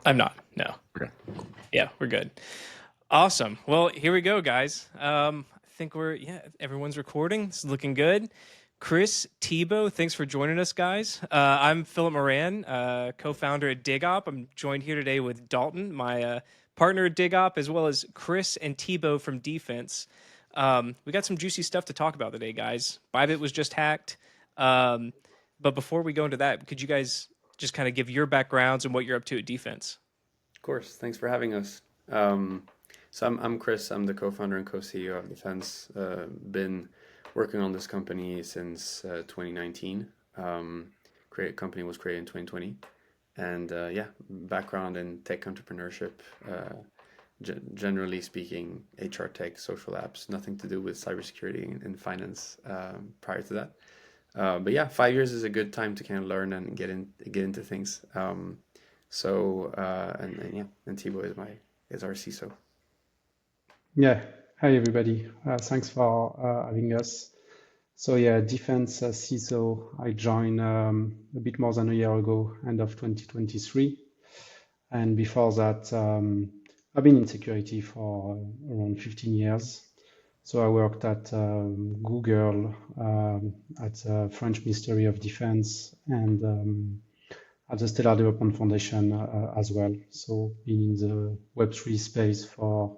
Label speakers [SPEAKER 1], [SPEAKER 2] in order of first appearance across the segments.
[SPEAKER 1] I'm not. No.
[SPEAKER 2] Okay.
[SPEAKER 1] Yeah, we're good. Awesome. Well, here we go, guys. I think everyone's recording. It's looking good. Chris, Thibault, thanks for joining us, guys. I'm Philip Moran, co-founder at DigOp. I'm joined here today with Dalton, my partner at DigOp, as well as Chris and Thibault from Dfns. We got some juicy stuff to talk about today, guys. Bybit was just hacked. Um, but before we go into that, could you guys just kind of give your backgrounds and what you're up to at Dfns?
[SPEAKER 2] Of course. Thanks for having us. So I'm Chris. I'm the co-founder and co-CEO of Dfns. Been working on this company since 2019. Company was created in 2020, and yeah, background in tech entrepreneurship. Generally speaking, HR tech, social apps, nothing to do with cybersecurity and finance prior to that. But yeah, 5 years is a good time to kind of learn and get into things. And yeah, and Thibault is our CISO.
[SPEAKER 3] Yeah. Hi, everybody. Thanks for having us. So yeah, Defense CISO, I joined a bit more than a year ago, end of 2023. And before that, I've been in security for around 15 years. So I worked at Google, at the French Ministry of Defense, and at the Stellar Development Foundation as well. So been in the Web3 space for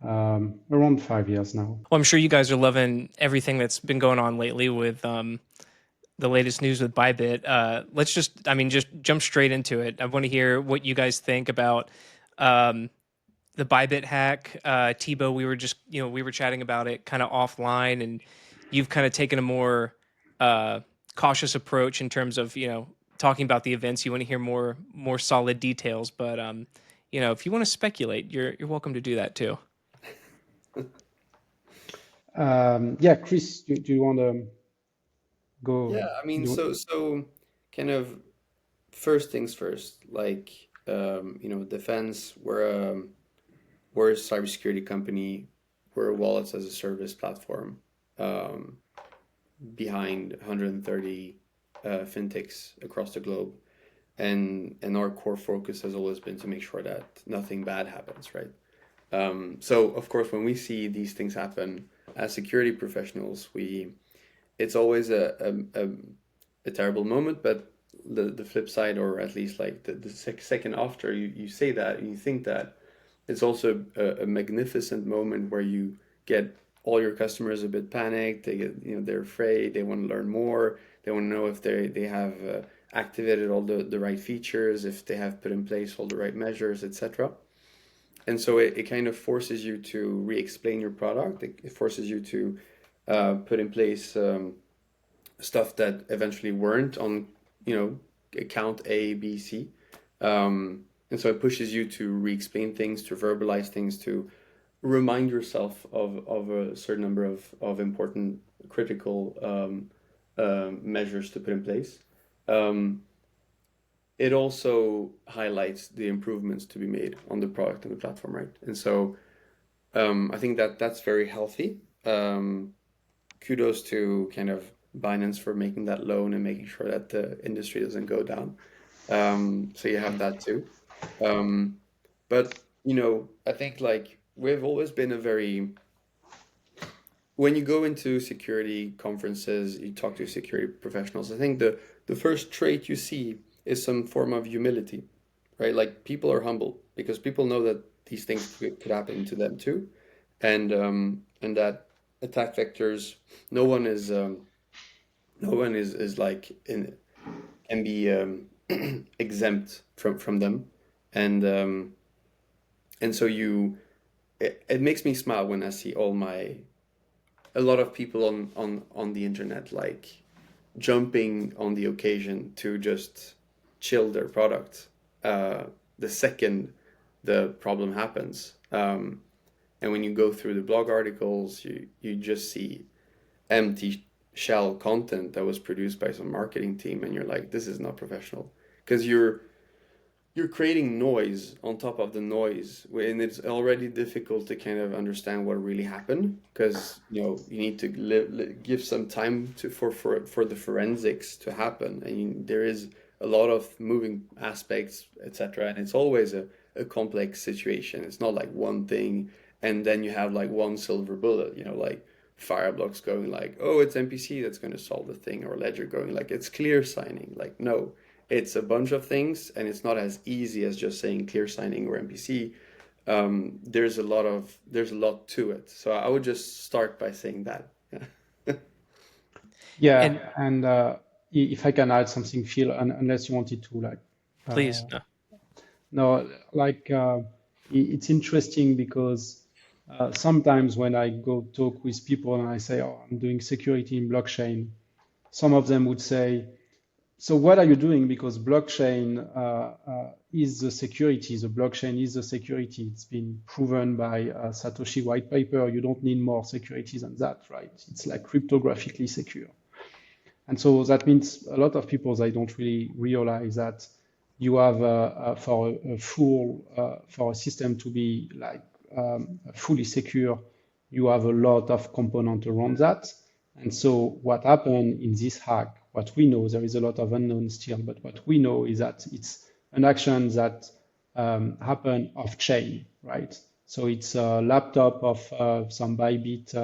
[SPEAKER 3] around 5 years now.
[SPEAKER 1] Well, I'm sure you guys are loving everything that's been going on lately with the latest news with Bybit. Just jump straight into it. I want to hear what you guys think about the Bybit hack. Thibault, we were chatting about it kind of offline, and you've kind of taken a more cautious approach in terms of talking about the events. You want to hear more solid details, but if you want to speculate, you're welcome to do that too.
[SPEAKER 3] Yeah, Chris, do you want to go?
[SPEAKER 2] Yeah, I mean, so kind of first things first, like Defense, we're a cybersecurity company. We're a wallets as a service platform um, behind 130 fintechs across the globe, and our core focus has always been to make sure that nothing bad happens, right? So of course, when we see these things happen as security professionals, it's always a terrible moment, but the flip side, or at least like the second after you say that and you think that, it's also a magnificent moment where you get all your customers a bit panicked. They get, they're afraid. They want to learn more. They want to know if they have activated all the right features, if they have put in place all the right measures, etc. And so it kind of forces you to re-explain your product. It forces you to put in place stuff that eventually weren't on, account A, B, C. And so it pushes you to re-explain things, to verbalize things, to remind yourself of a certain number of important, critical measures to put in place. It also highlights the improvements to be made on the product and the platform, right? And so I think that's very healthy. Kudos to kind of Binance for making that loan and making sure that the industry doesn't go down. So you have that too. But I think like we've always been when you go into security conferences, you talk to security professionals, I think the first trait you see is some form of humility, right? Like people are humble because people know that these things could happen to them too. And that attack vectors, no one is like can be exempt from them. And so it makes me smile when I see a lot of people on the internet like jumping on the occasion to just chill their product the second the problem happens. And when you go through the blog articles, you just see empty shell content that was produced by some marketing team, and you're like, this is not professional, because you're creating noise on top of the noise, and it's already difficult to kind of understand what really happened, because you need to give some time for the forensics to happen, and there is a lot of moving aspects, etc. And it's always a complex situation. It's not like one thing, and then you have like one silver bullet, like Fireblocks going like, oh, it's MPC that's going to solve the thing, or Ledger going like, it's clear signing. Like, no, it's a bunch of things, and it's not as easy as just saying clear signing or MPC. There's a lot to it. So I would just start by saying that. Yeah.
[SPEAKER 3] Yeah,
[SPEAKER 1] And
[SPEAKER 3] and if I can add something, Phil, unless you wanted to, like,
[SPEAKER 1] please, no.
[SPEAKER 3] no, like, it's interesting because sometimes when I go talk with people and I say, oh, I'm doing security in blockchain, some of them would say, so what are you doing? Because blockchain is the security. The blockchain is the security. It's been proven by Satoshi white paper. You don't need more security than that, right? It's like cryptographically secure. And so that means a lot of people, they don't really realize that you have for a system to be like fully secure, you have a lot of components around that. And so what happened in this hack, what we know, there is a lot of unknown still, but what we know is that it's an action that happened off chain, right? So it's a laptop of some Bybit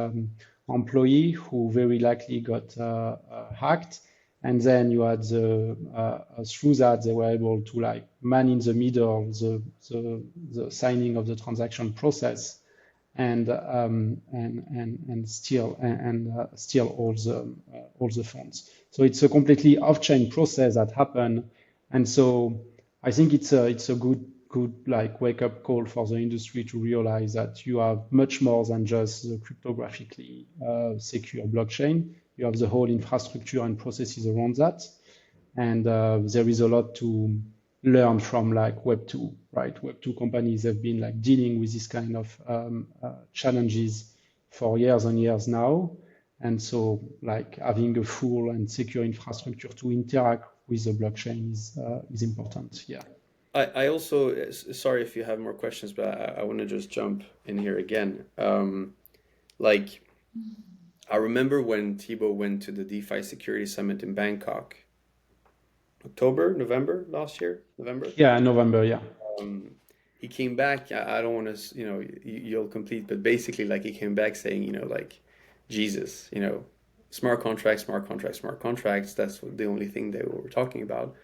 [SPEAKER 3] employee who very likely got hacked. And then you had through that they were able to like man in the middle the signing of the transaction process and steal all the funds. So it's a completely off-chain process that happened, and so I think it's a good like wake-up call for the industry to realize that you have much more than just the cryptographically secure blockchain. You have the whole infrastructure and processes around that, and there is a lot to learn from like Web2, right? Web2 companies have been like dealing with this kind of challenges for years and years now. And so like having a full and secure infrastructure to interact with the blockchain is important. Yeah.
[SPEAKER 2] I also, sorry if you have more questions, but I want to just jump in here again. Like, I remember when Thibault went to the DeFi Security Summit in Bangkok, November last year, November.
[SPEAKER 3] Yeah, November, yeah.
[SPEAKER 2] He came back. I don't want to, you'll complete, but basically, like, he came back saying, like, Jesus, smart contracts, smart contracts, smart contracts. That's the only thing they were talking about.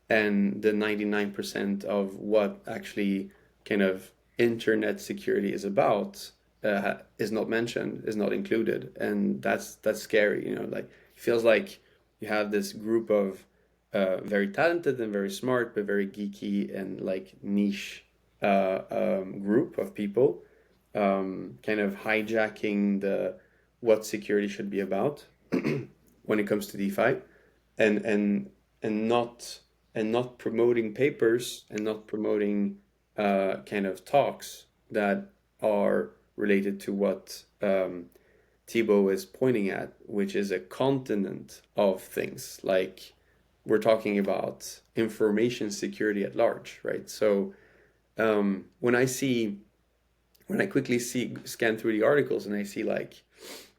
[SPEAKER 2] And the 99% of what actually kind of internet security is about is not mentioned, is not included, and that's scary. Like, it feels like you have this group of very talented and very smart, but very geeky and like niche group of people, kind of hijacking what security should be about when it comes to DeFi, and not promoting papers and not promoting kind of talks that are related to what Thibault is pointing at, which is a continent of things. Like, we're talking about information security at large, right? So when I quickly scan through the articles and I see like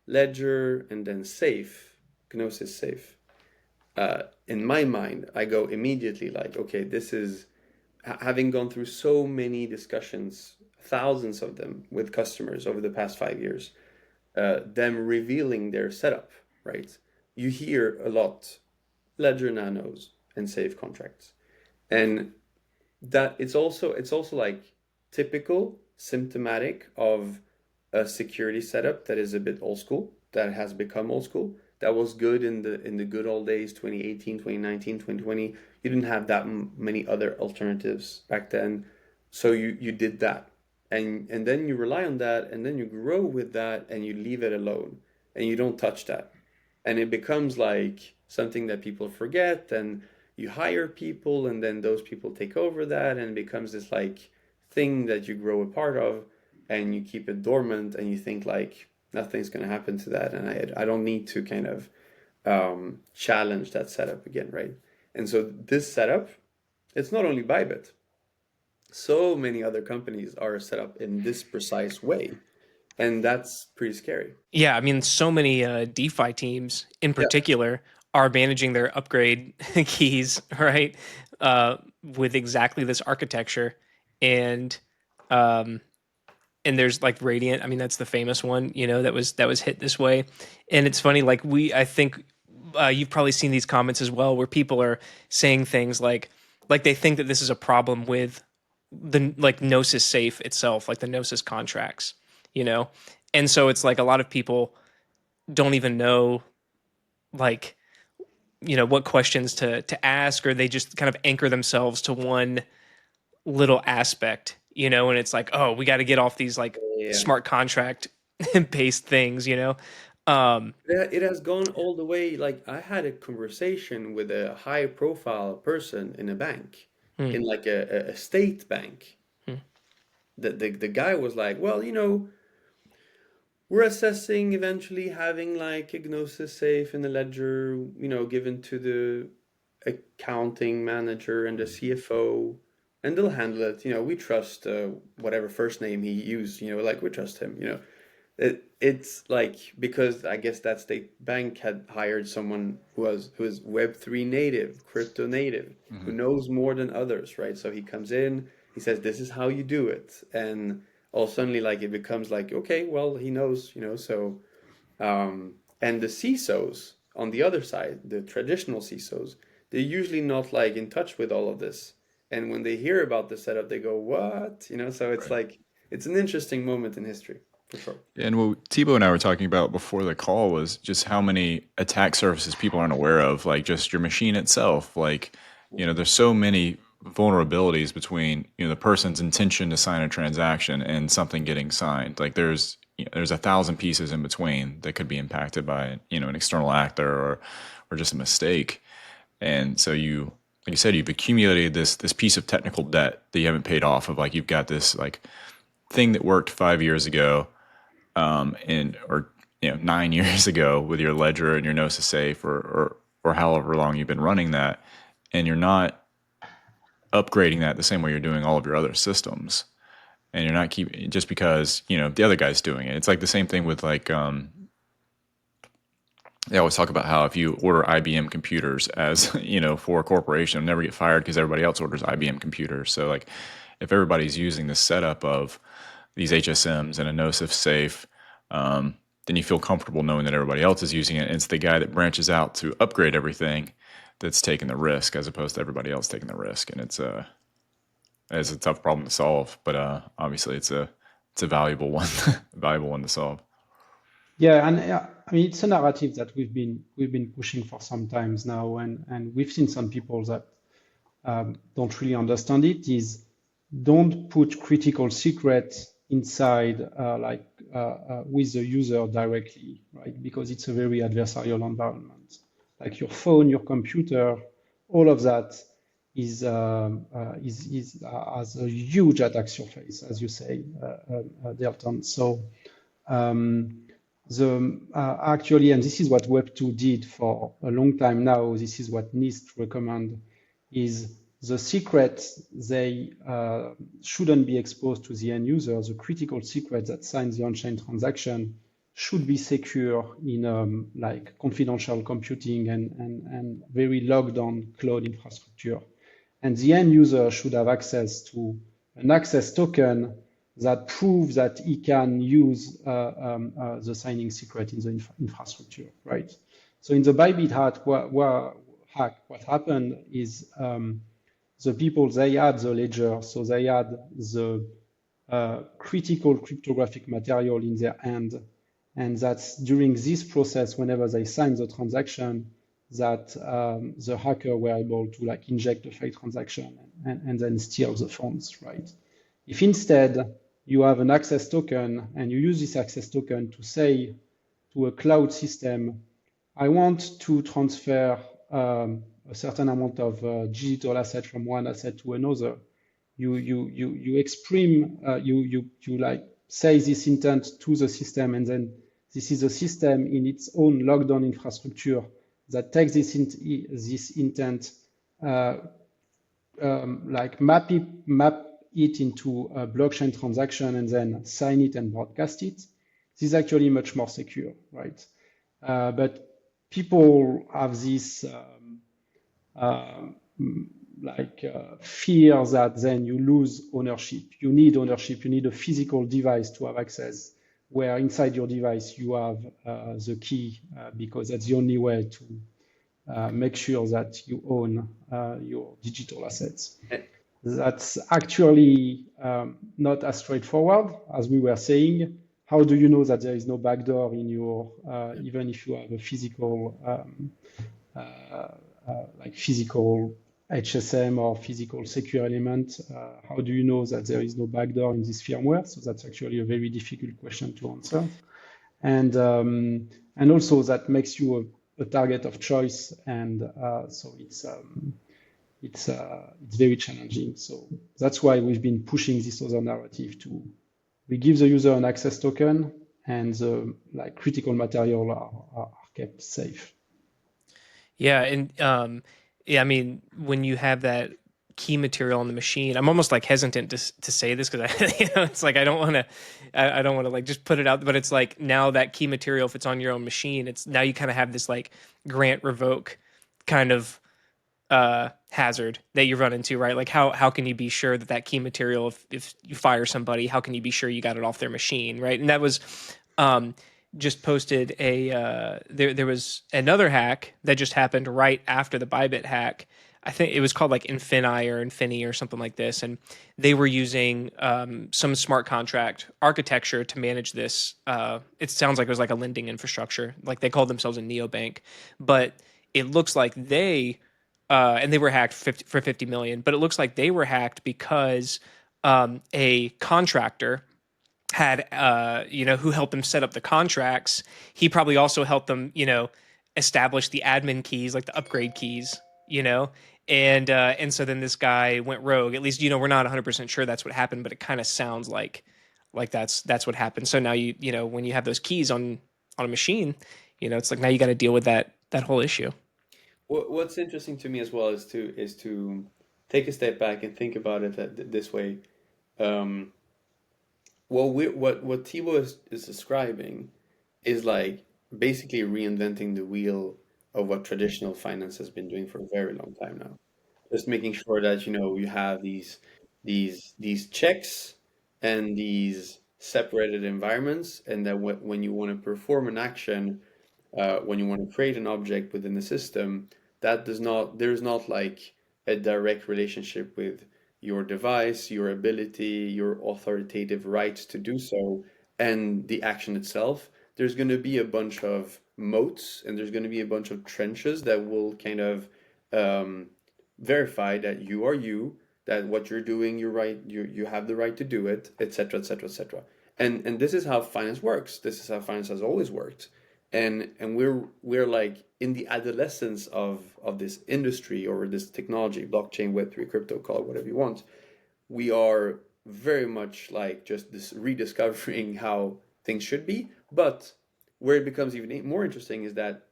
[SPEAKER 2] Ledger and then Safe, Gnosis Safe, in my mind, I go immediately like, okay, this is, having gone through so many discussions, thousands of them with customers over the past 5 years, them revealing their setup, right? You hear a lot, Ledger Nanos and Safe contracts. And that it's also like typical, symptomatic of a security setup that is a bit old school, that has become old school. That was good in the good old days, 2018, 2019, 2020. You didn't have that many other alternatives back then. So you did that. And then you rely on that, and then you grow with that, and you leave it alone, and you don't touch that. And it becomes like something that people forget, and you hire people, and then those people take over that, and it becomes this like thing that you grow a part of, and you keep it dormant, and you think like nothing's going to happen to that, and I don't need to kind of challenge that setup again, right? And so this setup, it's not only Bybit. So many other companies are set up in this precise way, and that's pretty scary.
[SPEAKER 1] Yeah, I mean, so many DeFi teams in
[SPEAKER 2] Yeah.
[SPEAKER 1] particular are managing their upgrade keys, right? With exactly this architecture. And um, and there's like Radiant. I mean, that's the famous one, that was hit this way. And it's funny, like I think you've probably seen these comments as well, where people are saying things like they think that this is a problem with the like Gnosis safe itself, like the Gnosis contracts, you know. And so it's like a lot of people don't even know like what questions to ask, or they just kind of anchor themselves to one little aspect, and it's like, oh, we got to get off these like
[SPEAKER 2] Yeah.
[SPEAKER 1] smart contract based things, um
[SPEAKER 2] It has gone all the way. Like I had a conversation with a high profile person in a bank,
[SPEAKER 1] hmm,
[SPEAKER 2] in like a state bank.
[SPEAKER 1] hmm,
[SPEAKER 2] The guy was like, well, we're assessing eventually having like a Gnosis safe in the ledger, given to the accounting manager and the CFO, and they'll handle it. We trust whatever first name he used, like we trust him. It's like, because I guess that state bank had hired someone who is Web3 native, crypto native, who
[SPEAKER 4] Hmm.
[SPEAKER 2] knows more than others, right? So he comes in, he says, "This is how you do it," and all suddenly, like it becomes like, okay, well, he knows, So, and the CISOs on the other side, the traditional CISOs, they're usually not like in touch with all of this, and when they hear about the setup, they go, "What?" So it's
[SPEAKER 4] Right.
[SPEAKER 2] like it's an interesting moment in history for sure.
[SPEAKER 4] And what Thibault and I were talking about before the call was just how many attack surfaces people aren't aware of, like just your machine itself. Like, there's so many vulnerabilities between, the person's intention to sign a transaction and something getting signed. Like there's 1,000 pieces in between that could be impacted by, an external actor or just a mistake. And so like you said, you've accumulated this piece of technical debt that you haven't paid off of. Like you've got this like thing that worked 5 years ago, or 9 years ago with your ledger and your Gnosis safe, or however long you've been running that, and you're not upgrading that the same way you're doing all of your other systems, and you're not keeping just because the other guy's doing it. It's like the same thing with like they always talk about how if you order IBM computers as for a corporation, they'll never get fired because everybody else orders IBM computers. So like if everybody's using the setup of these HSMs and a Gnosis safe, then you feel comfortable knowing that everybody else is using it. And it's the guy that branches out to upgrade everything that's taking the risk, as opposed to everybody else taking the risk. And it's a tough problem to solve, but obviously it's a valuable one, valuable one to solve.
[SPEAKER 3] Yeah, and I mean it's a narrative that we've been pushing for some times now, and we've seen some people that don't really understand it. Is don't put critical secrets inside with the user directly, right? Because it's a very adversarial environment. Like your phone, your computer, all of that has a huge attack surface, as you say, Delton. So actually, and this is what Web2 did for a long time now. This is what NIST recommend: is the secrets they shouldn't be exposed to the end user. The critical secret that signs the on-chain transaction should be secure in like confidential computing and very logged on cloud infrastructure. And the end user should have access to an access token that proves that he can use the signing secret in the infrastructure, right? So in the Bybit hack, what happened is the people, they had the ledger, so they had the critical cryptographic material in their hand. And that's during this process, whenever they signed the transaction, that the hacker were able to like inject the fake transaction and then steal the funds, right? If instead you have an access token and you use this access token to say to a cloud system, I want to transfer a certain amount of digital asset from one asset to another, you exprime, you like say this intent to the system, and then this is a system in its own locked down infrastructure that takes this intent, like map it into a blockchain transaction and then sign it and broadcast it. This is actually much more secure, right? But people have this fear that then you lose ownership. You need ownership. You need a physical device to have access, where inside your device you have the key, because that's the only way to make sure that you own your digital assets. That's actually not as straightforward as we were saying. How do you know that there is no backdoor in your, even if you have a physical, like physical HSM or physical secure element? How do you know that there is no backdoor in this firmware? So that's actually a very difficult question to answer. And also that makes you a target of choice, and so it's very challenging. So that's why we've been pushing this other narrative to, we give the user an access token, and the like critical material are kept safe.
[SPEAKER 1] Yeah, and yeah, I mean, when you have that key material on the machine, I'm almost like hesitant to say this because I, it's like I don't want to, I don't want to like just put it out, but it's like now that key material, if it's on your own machine, it's now you kind of have this like grant revoke kind of hazard that you run into, right? Like how can you be sure that that key material, if you fire somebody, how can you be sure you got it off their machine, right? And that was just posted a there was another hack that just happened right after the Bybit hack. I think it was called like Infini or Infini or something like this, and they were using some smart contract architecture to manage this. It sounds like it was like a lending infrastructure, like they called themselves a neobank, but it looks like they and they were hacked for 50 million. But it looks like they were hacked because a contractor had who helped them set up the contracts. He probably also helped them establish the admin keys, like the upgrade keys, and so then this guy went rogue. At least we're not 100% sure that's what happened, but it kind of sounds like that's what happened. So now when you have those keys on a machine, it's like now you got to deal with that whole issue.
[SPEAKER 2] What's interesting to me as well is to take a step back and think about it this way. What Thibault is describing is like basically reinventing the wheel of what traditional finance has been doing for a very long time now. Just making sure that you have these checks and these separated environments, and that when you want to perform an action, when you want to create an object within the system, there's not like a direct relationship with your device, your ability, your authoritative rights to do so, and the action itself. There's going to be a bunch of moats, and there's going to be a bunch of trenches that will kind of um, verify that you are you, that what you're doing, you're right, you have the right to do it, etc., etc., etc. And this is how finance works. This is how finance has always worked. And we're like in the adolescence of this industry or this technology, blockchain, Web3, crypto, call it whatever you want. We are very much like just this rediscovering how things should be. But where it becomes even more interesting is that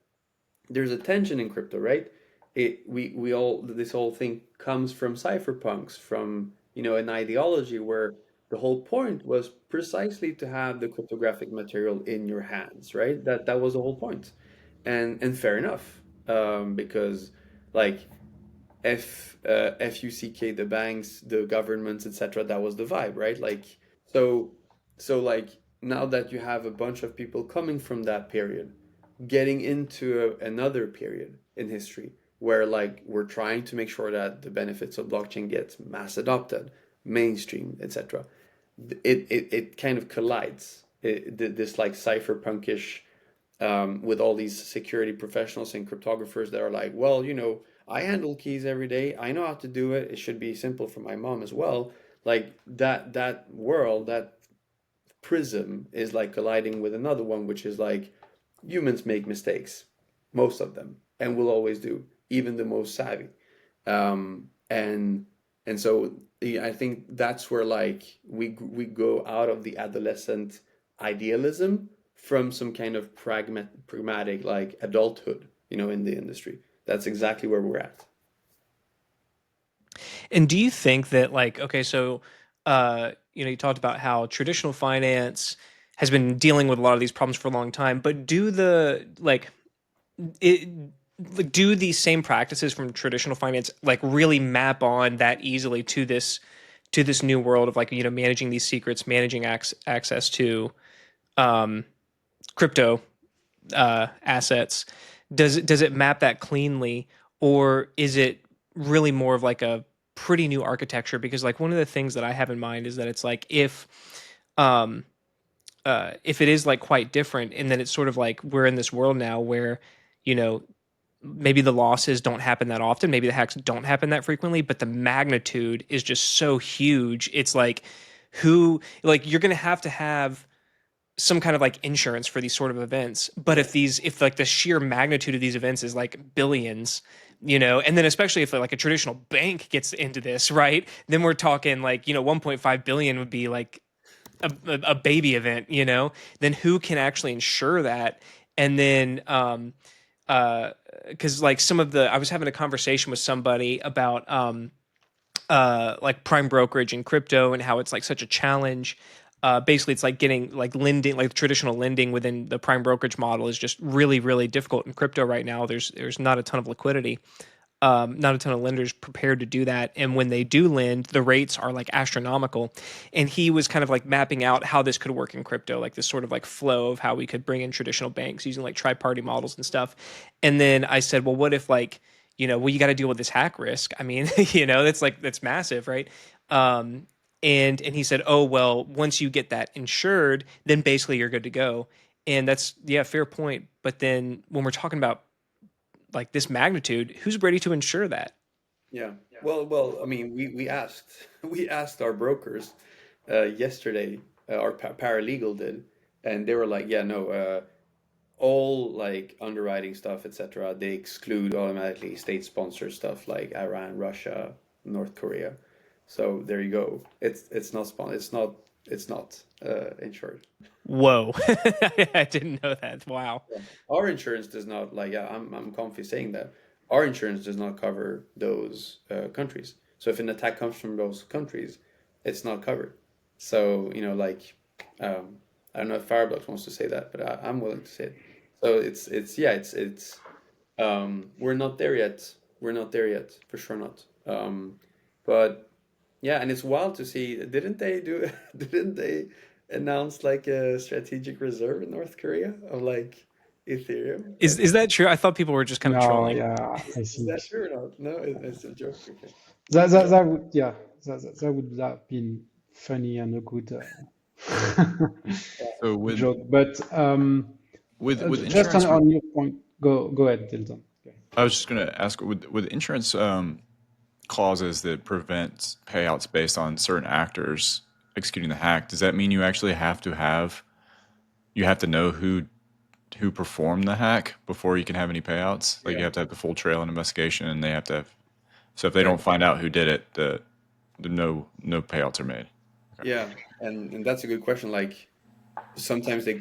[SPEAKER 2] there's a tension in crypto, right? We all, this whole thing comes from cypherpunks, from an ideology where the whole point was precisely to have the cryptographic material in your hands, right? That was the whole point, and fair enough, because like FUCK, the banks, the governments, etc. That was the vibe, right? Like so, like now that you have a bunch of people coming from that period, getting into another period in history where like we're trying to make sure that the benefits of blockchain gets mass adopted, mainstream, etc. It kind of collides. This like cypherpunkish with all these security professionals and cryptographers that are like, well, I handle keys every day. I know how to do it. It should be simple for my mom as well. Like that world, that prism is like colliding with another one, which is like humans make mistakes, most of them, and will always do, even the most savvy. And so I think that's where like we go out of the adolescent idealism from some kind of pragmatic like adulthood, in the industry. That's exactly where we're at.
[SPEAKER 1] And do you think that like, okay, so you talked about how traditional finance has been dealing with a lot of these problems for a long time, but do the like it like, do these same practices from traditional finance like really map on that easily to this new world of like managing these secrets, managing access to um, crypto assets? Does it map that cleanly, or is it really more of like a pretty new architecture? Because like one of the things that I have in mind is that it's like um, if it is like quite different, and then it's sort of like we're in this world now where you know maybe the losses don't happen that often, maybe the hacks don't happen that frequently, but the magnitude is just so huge. It's like who like you're going to have some kind of like insurance for these sort of events. But if like the sheer magnitude of these events is like billions, and then especially if like a traditional bank gets into this, right? Then we're talking like, 1.5 billion would be like a baby event, then who can actually insure that? And then, because like I was having a conversation with somebody about like prime brokerage and crypto and how it's like such a challenge. Basically, it's like getting like lending, like traditional lending within the prime brokerage model is just really, really difficult in crypto right now. There's not a ton of liquidity, not a ton of lenders prepared to do that, and when they do lend, the rates are like astronomical. And he was kind of like mapping out how this could work in crypto, like this sort of like flow of how we could bring in traditional banks using like tri-party models and stuff. And then I said, well, what if like well, you got to deal with this hack risk. I mean, that's massive, right? Um, and he said, oh well, once you get that insured, then basically you're good to go. And that's yeah, fair point. But then when we're talking about like this magnitude, who's ready to insure that?
[SPEAKER 2] Yeah. Well, I mean, we asked we asked our brokers yesterday, our paralegal did, and they were like, yeah, no, all like underwriting stuff, etc. They exclude automatically state sponsored stuff like Iran, Russia, North Korea. So there you go. It's not it's not insured.
[SPEAKER 1] Whoa, I didn't know that. Wow.
[SPEAKER 2] Yeah. Our insurance does not like yeah, I'm comfy saying that. Our insurance does not cover those countries. So if an attack comes from those countries, it's not covered. So like I don't know if Fireblocks wants to say that, but I'm willing to say it. So it's yeah, we're not there yet. We're not there yet, for sure not. But yeah, and it's wild to see. Didn't they do? Didn't they announce like a strategic reserve in North Korea of like Ethereum?
[SPEAKER 1] Is that true? I thought people were just kind of
[SPEAKER 3] No,
[SPEAKER 1] trolling.
[SPEAKER 3] yeah, I
[SPEAKER 2] Is
[SPEAKER 3] think
[SPEAKER 2] that true or not? No, it's a joke. Okay.
[SPEAKER 3] that would, yeah, that would have been funny and a good
[SPEAKER 4] So with
[SPEAKER 3] joke. But
[SPEAKER 4] with
[SPEAKER 3] just
[SPEAKER 4] insurance,
[SPEAKER 3] on your point, go ahead, Dilton. Okay.
[SPEAKER 4] I was just going to ask with insurance clauses that prevent payouts based on certain actors executing the hack. Does that mean you actually you have to know who performed the hack before you can have any payouts? Like you
[SPEAKER 2] Yeah.
[SPEAKER 4] have to have the full trail and investigation, and they have to have. So if they
[SPEAKER 2] Yeah.
[SPEAKER 4] don't find out who did it, the no payouts are made. Okay.
[SPEAKER 2] Yeah. And that's a good question. Like sometimes they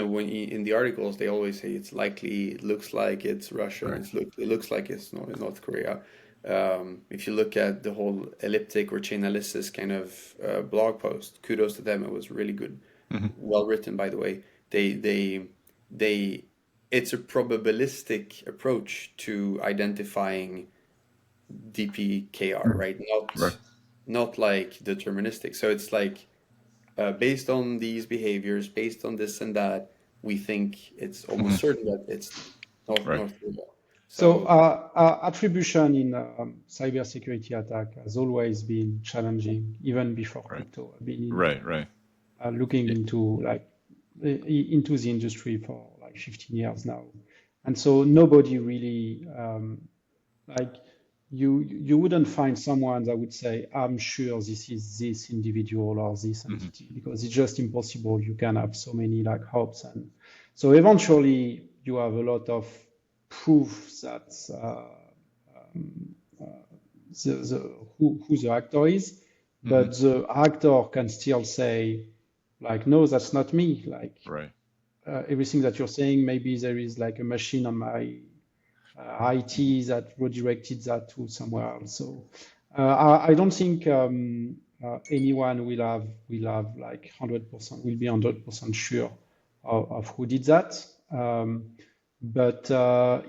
[SPEAKER 2] when in the articles they always say it's likely, it looks like it's Russia,
[SPEAKER 4] Right.
[SPEAKER 2] it looks like it's North Korea. If you look at the whole elliptic or Chainalysis kind of blog post, kudos to them. It was really good, well written, by the way. They it's a probabilistic approach to identifying DPKR, right?
[SPEAKER 4] Right.
[SPEAKER 2] Not like deterministic. So it's like based on these behaviors, based on this and that, we think it's almost certain that it's
[SPEAKER 4] Right.
[SPEAKER 2] North Korea.
[SPEAKER 3] So
[SPEAKER 2] So
[SPEAKER 3] attribution in cybersecurity attack has always been challenging, even before
[SPEAKER 4] Right.
[SPEAKER 3] crypto. I've been
[SPEAKER 4] Right.
[SPEAKER 3] looking
[SPEAKER 4] Yeah.
[SPEAKER 3] into into the industry for like 15 years now, and so nobody really like you wouldn't find someone that would say, I'm sure this is this individual or this entity, because it's just impossible. You can have so many like hopes, and so eventually you have a lot of proof that who the actor is, but the actor can still say like, no, that's not me. Like
[SPEAKER 4] Right.
[SPEAKER 3] everything that you're saying, maybe there is like a machine on my IT that redirected that to somewhere else. So I don't think anyone will have like 100% will be 100% sure of who did that. but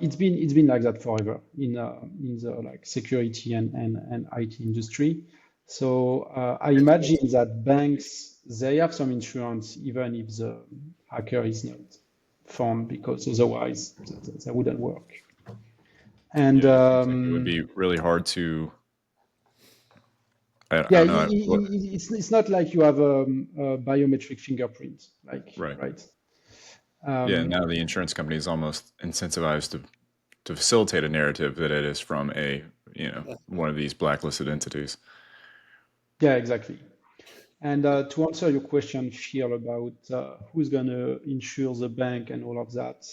[SPEAKER 3] it's been like that forever in the like security and IT industry. So I imagine that banks they have some insurance even if the hacker is not found because otherwise that wouldn't work. And
[SPEAKER 4] Yeah, it seems like it would be really hard to. I
[SPEAKER 3] yeah,
[SPEAKER 4] don't know. What,
[SPEAKER 3] it's not like you have a biometric fingerprint, like
[SPEAKER 4] right.
[SPEAKER 3] right.
[SPEAKER 4] Yeah,
[SPEAKER 3] Um,
[SPEAKER 4] now the insurance company is almost incentivized to facilitate a narrative that it is from a one of these blacklisted entities.
[SPEAKER 3] yeah, exactly. And to answer your question, Phil, about who's going to insure the bank and all of that,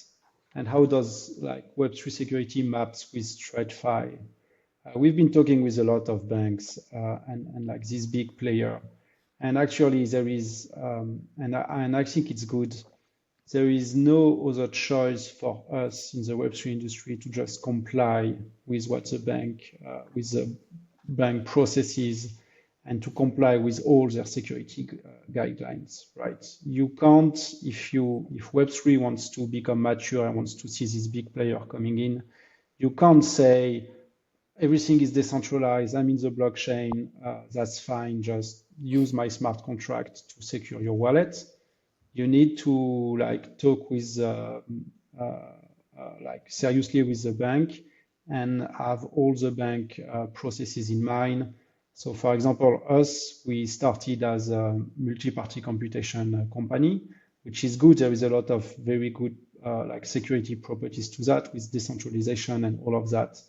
[SPEAKER 3] and how does like Web3 security maps with TradFi? We've been talking with a lot of banks and like this big player, and actually there is, and I think it's good. There is no other choice for us in the Web3 industry to just comply with what with the bank processes and to comply with all their security guidelines, right? You can't, if Web3 wants to become mature and wants to see this big player coming in, you can't say everything is decentralized, I'm in the blockchain, that's fine, just use my smart contract to secure your wallet. You need to like talk with like seriously with the bank and have all the bank processes in mind. So for example, us, we started as a multi-party computation company, which is good. There is a lot of very good like security properties to that with decentralization and all of that.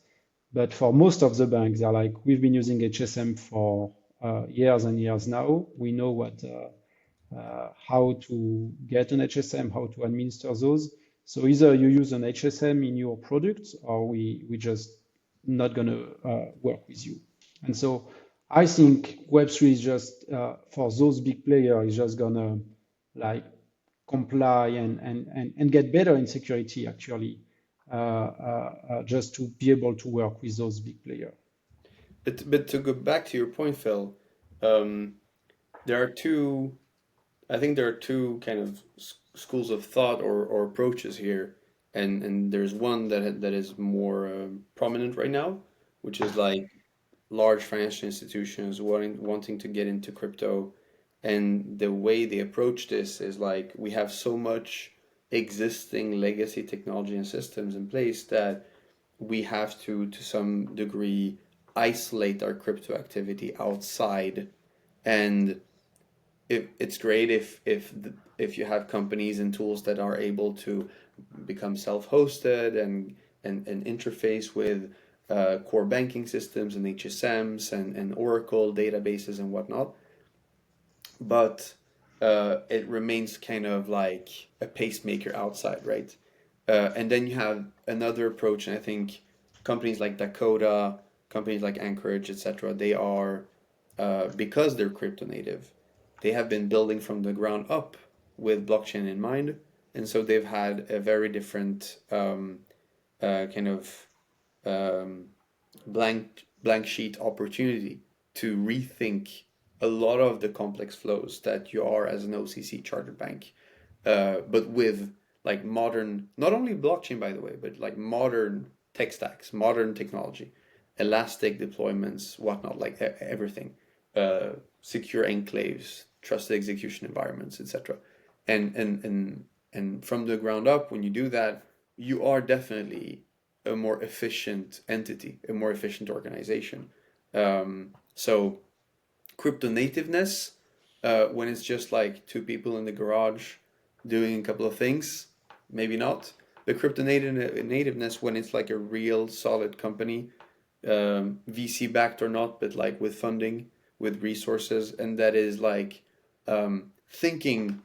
[SPEAKER 3] But for most of the banks, they're like, we've been using HSM for years and years now. We know how to get an HSM, how to administer those. So either you use an HSM in your product, or we just not gonna work with you. And so I think Web3 is just for those big players is just gonna like comply and get better in security actually, just to be able to work with those big players.
[SPEAKER 2] But to go back to your point, Phil, um, there are two. I think there are two kind of schools of thought or approaches here, and there's one that is more prominent right now, which is like large financial institutions wanting to get into crypto, and the way they approach this is like we have so much existing legacy technology and systems in place that we have to some degree isolate our crypto activity outside. And it's great if you have companies and tools that are able to become self-hosted and interface with core banking systems and HSMs and Oracle databases and whatnot. But it remains kind of like a pacemaker outside, right? And then you have another approach, and I think companies like Dakota, companies like Anchorage, etc., they are because they're crypto native, they have been building from the ground up with blockchain in mind, and so they've had a very different kind of um, blank sheet opportunity to rethink a lot of the complex flows that you are as an OCC chartered bank, but with like modern, not only blockchain by the way, but like modern tech stacks, modern technology, elastic deployments, whatnot, like everything, secure enclaves, trusted execution environments, etc. And from the ground up, when you do that, you are definitely a more efficient entity, a more efficient organization. So crypto nativeness, when it's just like two people in the garage doing a couple of things, maybe not. The crypto nativeness when it's like a real solid company, VC backed or not, but like with funding, with resources, and that is like thinking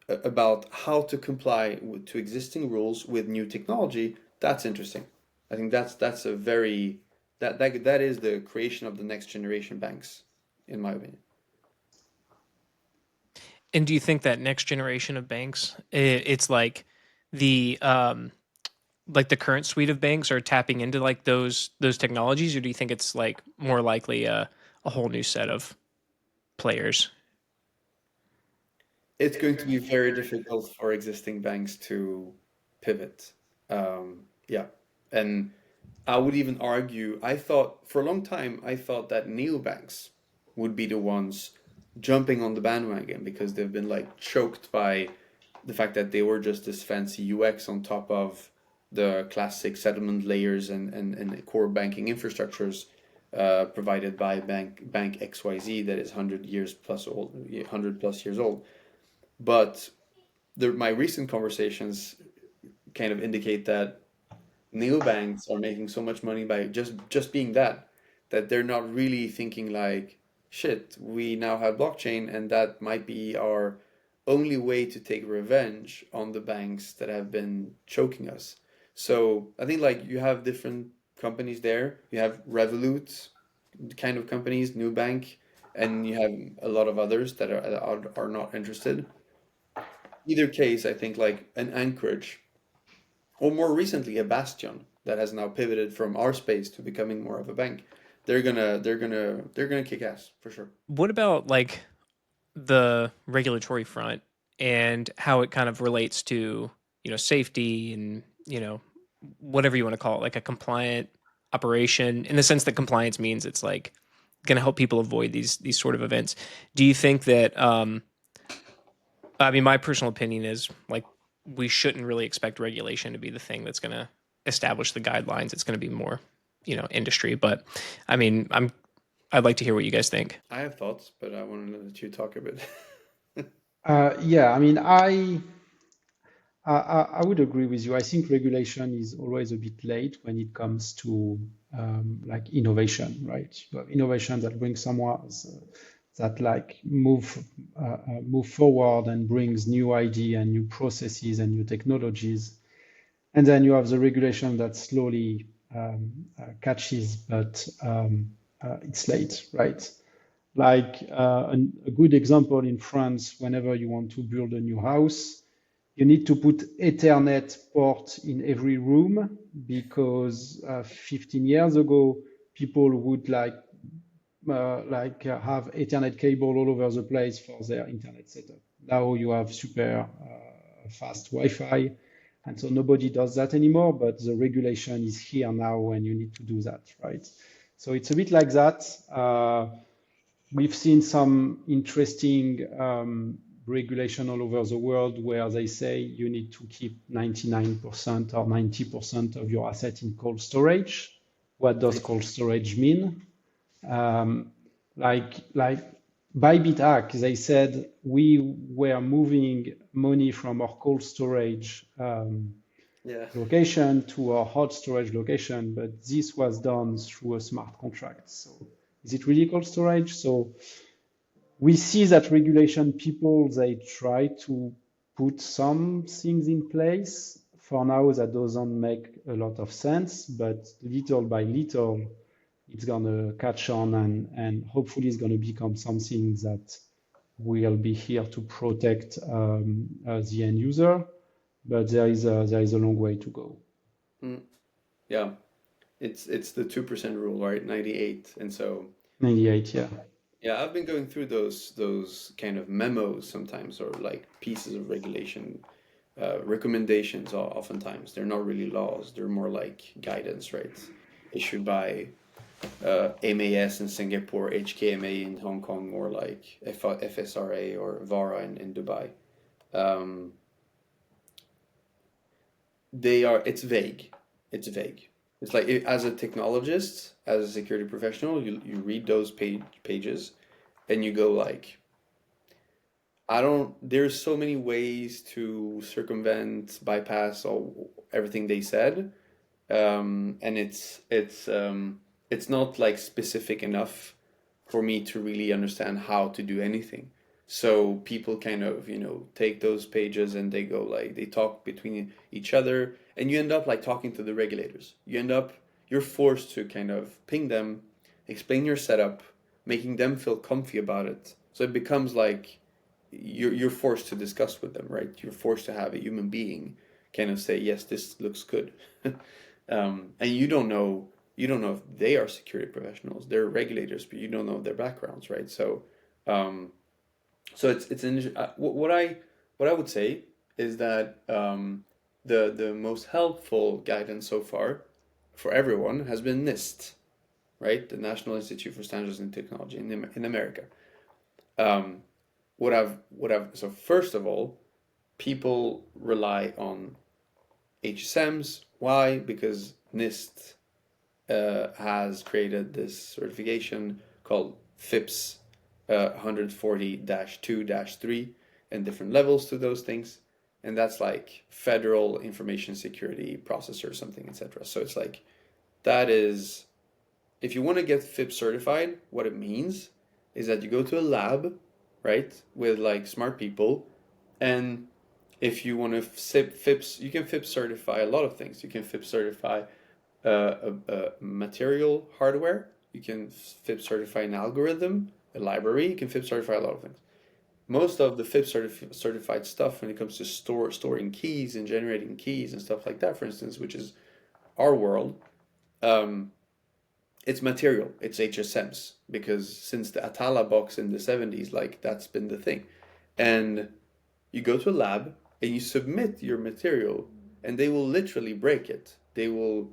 [SPEAKER 2] about how to comply to existing rules with new technology. That's interesting. I think that's a very that is the creation of the next generation banks, in my opinion.
[SPEAKER 1] And do you think that next generation of banks, it's like the current suite of banks are tapping into like those technologies, or do you think it's like more likely a whole new set of players?
[SPEAKER 2] It's going to be very difficult for existing banks to pivot. Yeah, and I would even argue, I thought for a long time, I thought that neobanks would be the ones jumping on the bandwagon because they've been like choked by the fact that they were just this fancy UX on top of the classic settlement layers and core banking infrastructures provided by bank XYZ that is 100 years plus old, 100 plus years old. But my recent conversations kind of indicate that neobanks are making so much money by just being that they're not really thinking like, shit, we now have blockchain and that might be our only way to take revenge on the banks that have been choking us. So I think like you have different companies there. You have Revolut kind of companies, Nubank, and you have a lot of others that are not interested. Either case, I think like an Anchorage or more recently a Bastion that has now pivoted from our space to becoming more of a bank. They're gonna kick ass for sure.
[SPEAKER 1] What about like the regulatory front and how it kind of relates to, safety and, whatever you want to call it, like a compliant operation, in the sense that compliance means it's like going to help people avoid these sort of events. Do you think that I mean, my personal opinion is like we shouldn't really expect regulation to be the thing that's going to establish the guidelines. It's going to be more, industry. But I mean, I'd like to hear what you guys think.
[SPEAKER 2] I have thoughts, but I want to let you talk a bit.
[SPEAKER 3] Yeah, I mean, I would agree with you. I think regulation is always a bit late when it comes to like innovation, right? You have innovation that brings somewhere that like move forward and brings new idea and new processes and new technologies, and then you have the regulation that slowly catches, but it's late, right? Like a good example in France, whenever you want to build a new house, you need to put Ethernet port in every room because 15 years ago, people would have Ethernet cable all over the place for their internet setup. Now you have super fast Wi-Fi, and so nobody does that anymore, but the regulation is here now and you need to do that, right? So it's a bit like that. We've seen some interesting regulation all over the world where they say you need to keep 99% or 90% of your asset in cold storage. What does cold storage mean? Like Bybit hack, they said we were moving money from our cold storage
[SPEAKER 2] Yeah.
[SPEAKER 3] location to our hot storage location, but this was done through a smart contract. So is it really cold storage? So we see that regulation people, they try to put some things in place. For now, that doesn't make a lot of sense, but little by little, it's gonna catch on and hopefully it's gonna become something that will be here to protect the end user. But there is a long way to go.
[SPEAKER 2] Mm. Yeah. It's the 2% rule, right? 98. And so
[SPEAKER 3] 98, yeah.
[SPEAKER 2] yeah, I've been going through those kind of memos sometimes, or like pieces of regulation, recommendations. Oftentimes, they're not really laws; they're more like guidance, right? Issued by MAS in Singapore, HKMA in Hong Kong, or like FSRA or VARA in Dubai. Um, it's vague. It's vague. It's like as a technologist, as a security professional, you read those pages and you go like, there's so many ways to circumvent, bypass everything they said. And it's not like specific enough for me to really understand how to do anything. So people kind of, take those pages and they go like, they talk between each other, and you end up like talking to the regulators. You're forced to kind of ping them, explain your setup, making them feel comfy about it. So it becomes like you're forced to discuss with them, right? You're forced to have a human being kind of say, yes, this looks good. And you don't know if they are security professionals, they're regulators, but you don't know their backgrounds, right? So it's an what I would say is that the most helpful guidance so far for everyone has been NIST, right? The National Institute for Standards and Technology in America. So first of all, people rely on HSMs. Why? Because NIST has created this certification called FIPS 140-2-3 and different levels to those things. And that's like Federal Information Security Processor, something, etc. So it's like, that is, if you want to get FIPS certified, what it means is that you go to a lab, right, with like smart people, and if you want to FIPS, you can FIPS certify a lot of things. You can FIPS certify a material hardware. You can FIPS certify an algorithm, a library. You can FIPS certify a lot of things. Most of the FIPS certified stuff when it comes to storing keys and generating keys and stuff like that, for instance, which is our world, it's material, it's HSMs, because since the Atala box in the 70s, like that's been the thing. And you go to a lab and you submit your material and they will literally break it. They will,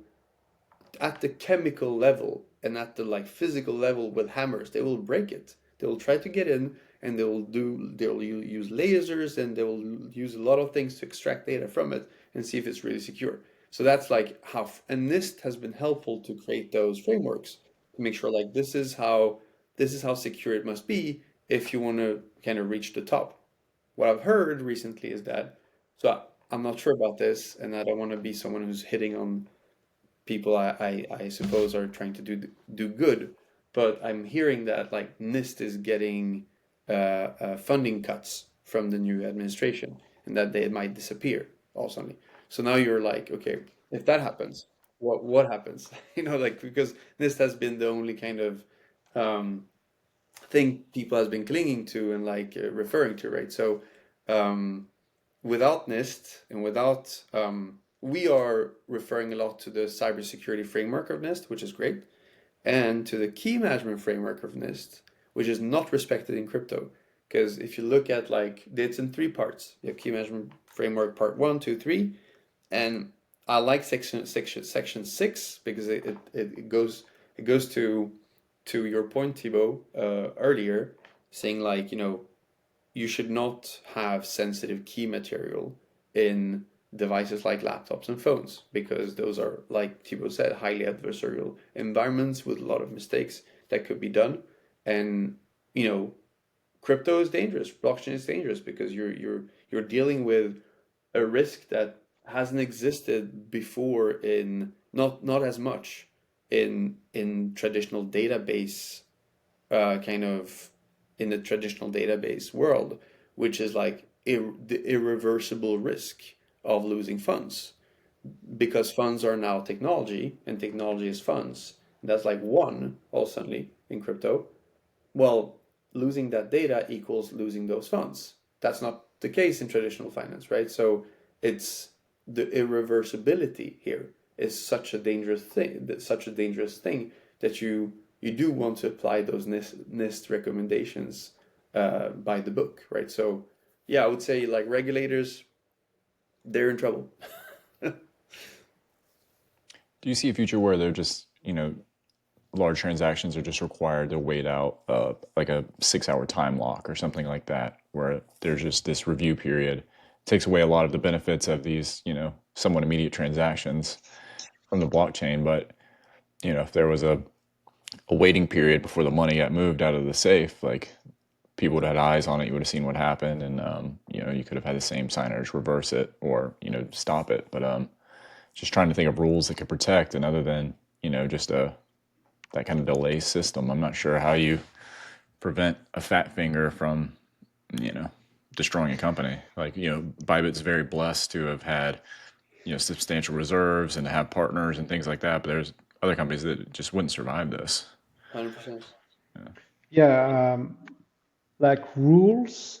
[SPEAKER 2] at the chemical level and at the like physical level with hammers, they will break it. They will try to get in and they'll use lasers and they will use a lot of things to extract data from it and see if it's really secure. So that's like how, and NIST has been helpful to create those frameworks to make sure like this is how secure it must be if you want to kind of reach the top. What I've heard recently is that, so I'm not sure about this, and I don't want to be someone who's hitting on people I suppose are trying to do good, but I'm hearing that like NIST is getting funding cuts from the new administration, and that they might disappear all suddenly. So now you're like, okay, if that happens, what happens? Like, because NIST has been the only kind of thing people has been clinging to and like referring to, right? So without NIST and without we are referring a lot to the cybersecurity framework of NIST, which is great, and to the key management framework of NIST, which is not respected in crypto. Because if you look at like, it's in 3 parts. You have key management framework part 1, 2, 3, and I like section 6 because it goes to your point, Thibault, earlier, saying like, you should not have sensitive key material in devices like laptops and phones, because those are, like Thibault said, highly adversarial environments with a lot of mistakes that could be done. And crypto is dangerous, blockchain is dangerous, because you're dealing with a risk that hasn't existed before, in not as much in traditional database in the traditional database world, which is like the irreversible risk of losing funds, because funds are now technology and technology is funds. That's like one, all suddenly in crypto. Well, losing that data equals losing those funds. That's not the case in traditional finance, right? So it's the irreversibility here is such a dangerous thing, that you do want to apply those NIST recommendations by the book, right? So yeah, I would say like regulators, they're in trouble.
[SPEAKER 4] Do you see a future where they're just, large transactions are just required to wait out like a 6-hour time lock or something like that, where there's just this review period? Takes away a lot of the benefits of these, somewhat immediate transactions from the blockchain. But, if there was a waiting period before the money got moved out of the safe, like people would have had eyes on it, you would have seen what happened, and you could have had the same signers reverse it or stop it. But just trying to think of rules that could protect, and other than just that kind of delay system, I'm not sure how you prevent a fat finger from destroying a company. Like Bybit's very blessed to have had substantial reserves and to have partners and things like that, but there's other companies that just wouldn't survive this.
[SPEAKER 2] 100%.
[SPEAKER 3] Yeah, like rules,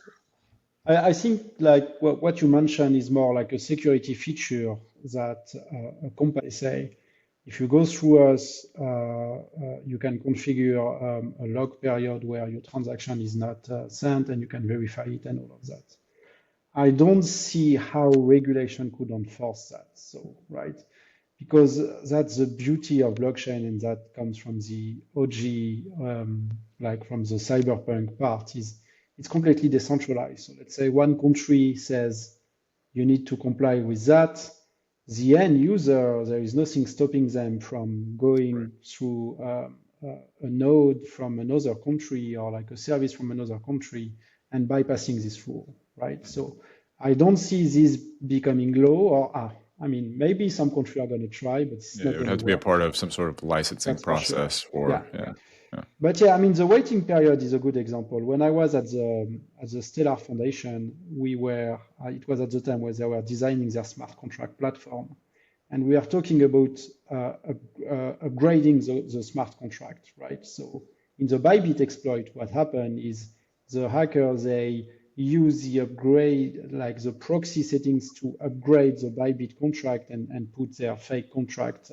[SPEAKER 3] I think like what you mentioned is more like a security feature that a company say, if you go through us, you can configure a log period where your transaction is not sent, and you can verify it and all of that. I don't see how regulation could enforce that. So, right? Because that's the beauty of blockchain, and that comes from the OG, like from the cyberpunk part, is it's completely decentralized. So let's say one country says you need to comply with that. The end user, there is nothing stopping them from going through a node from another country or like a service from another country and bypassing this rule, right? So I don't see this becoming law, or I mean, maybe some countries are going to try, but it's
[SPEAKER 4] Yeah,
[SPEAKER 3] not
[SPEAKER 4] it would
[SPEAKER 3] going
[SPEAKER 4] have
[SPEAKER 3] to
[SPEAKER 4] to be a
[SPEAKER 3] work.
[SPEAKER 4] part of some sort of licensing
[SPEAKER 3] That's for sure.
[SPEAKER 4] process
[SPEAKER 3] Yeah.
[SPEAKER 4] for, yeah.
[SPEAKER 3] But yeah, I mean, the waiting period is a good example. When I was at the Stellar Foundation, we were it was at the time where they were designing their smart contract platform, and we are talking about upgrading the smart contract, right? So in the Bybit exploit, what happened is the hackers, they use the upgrade, like the proxy settings, to upgrade the Bybit contract and put their fake contract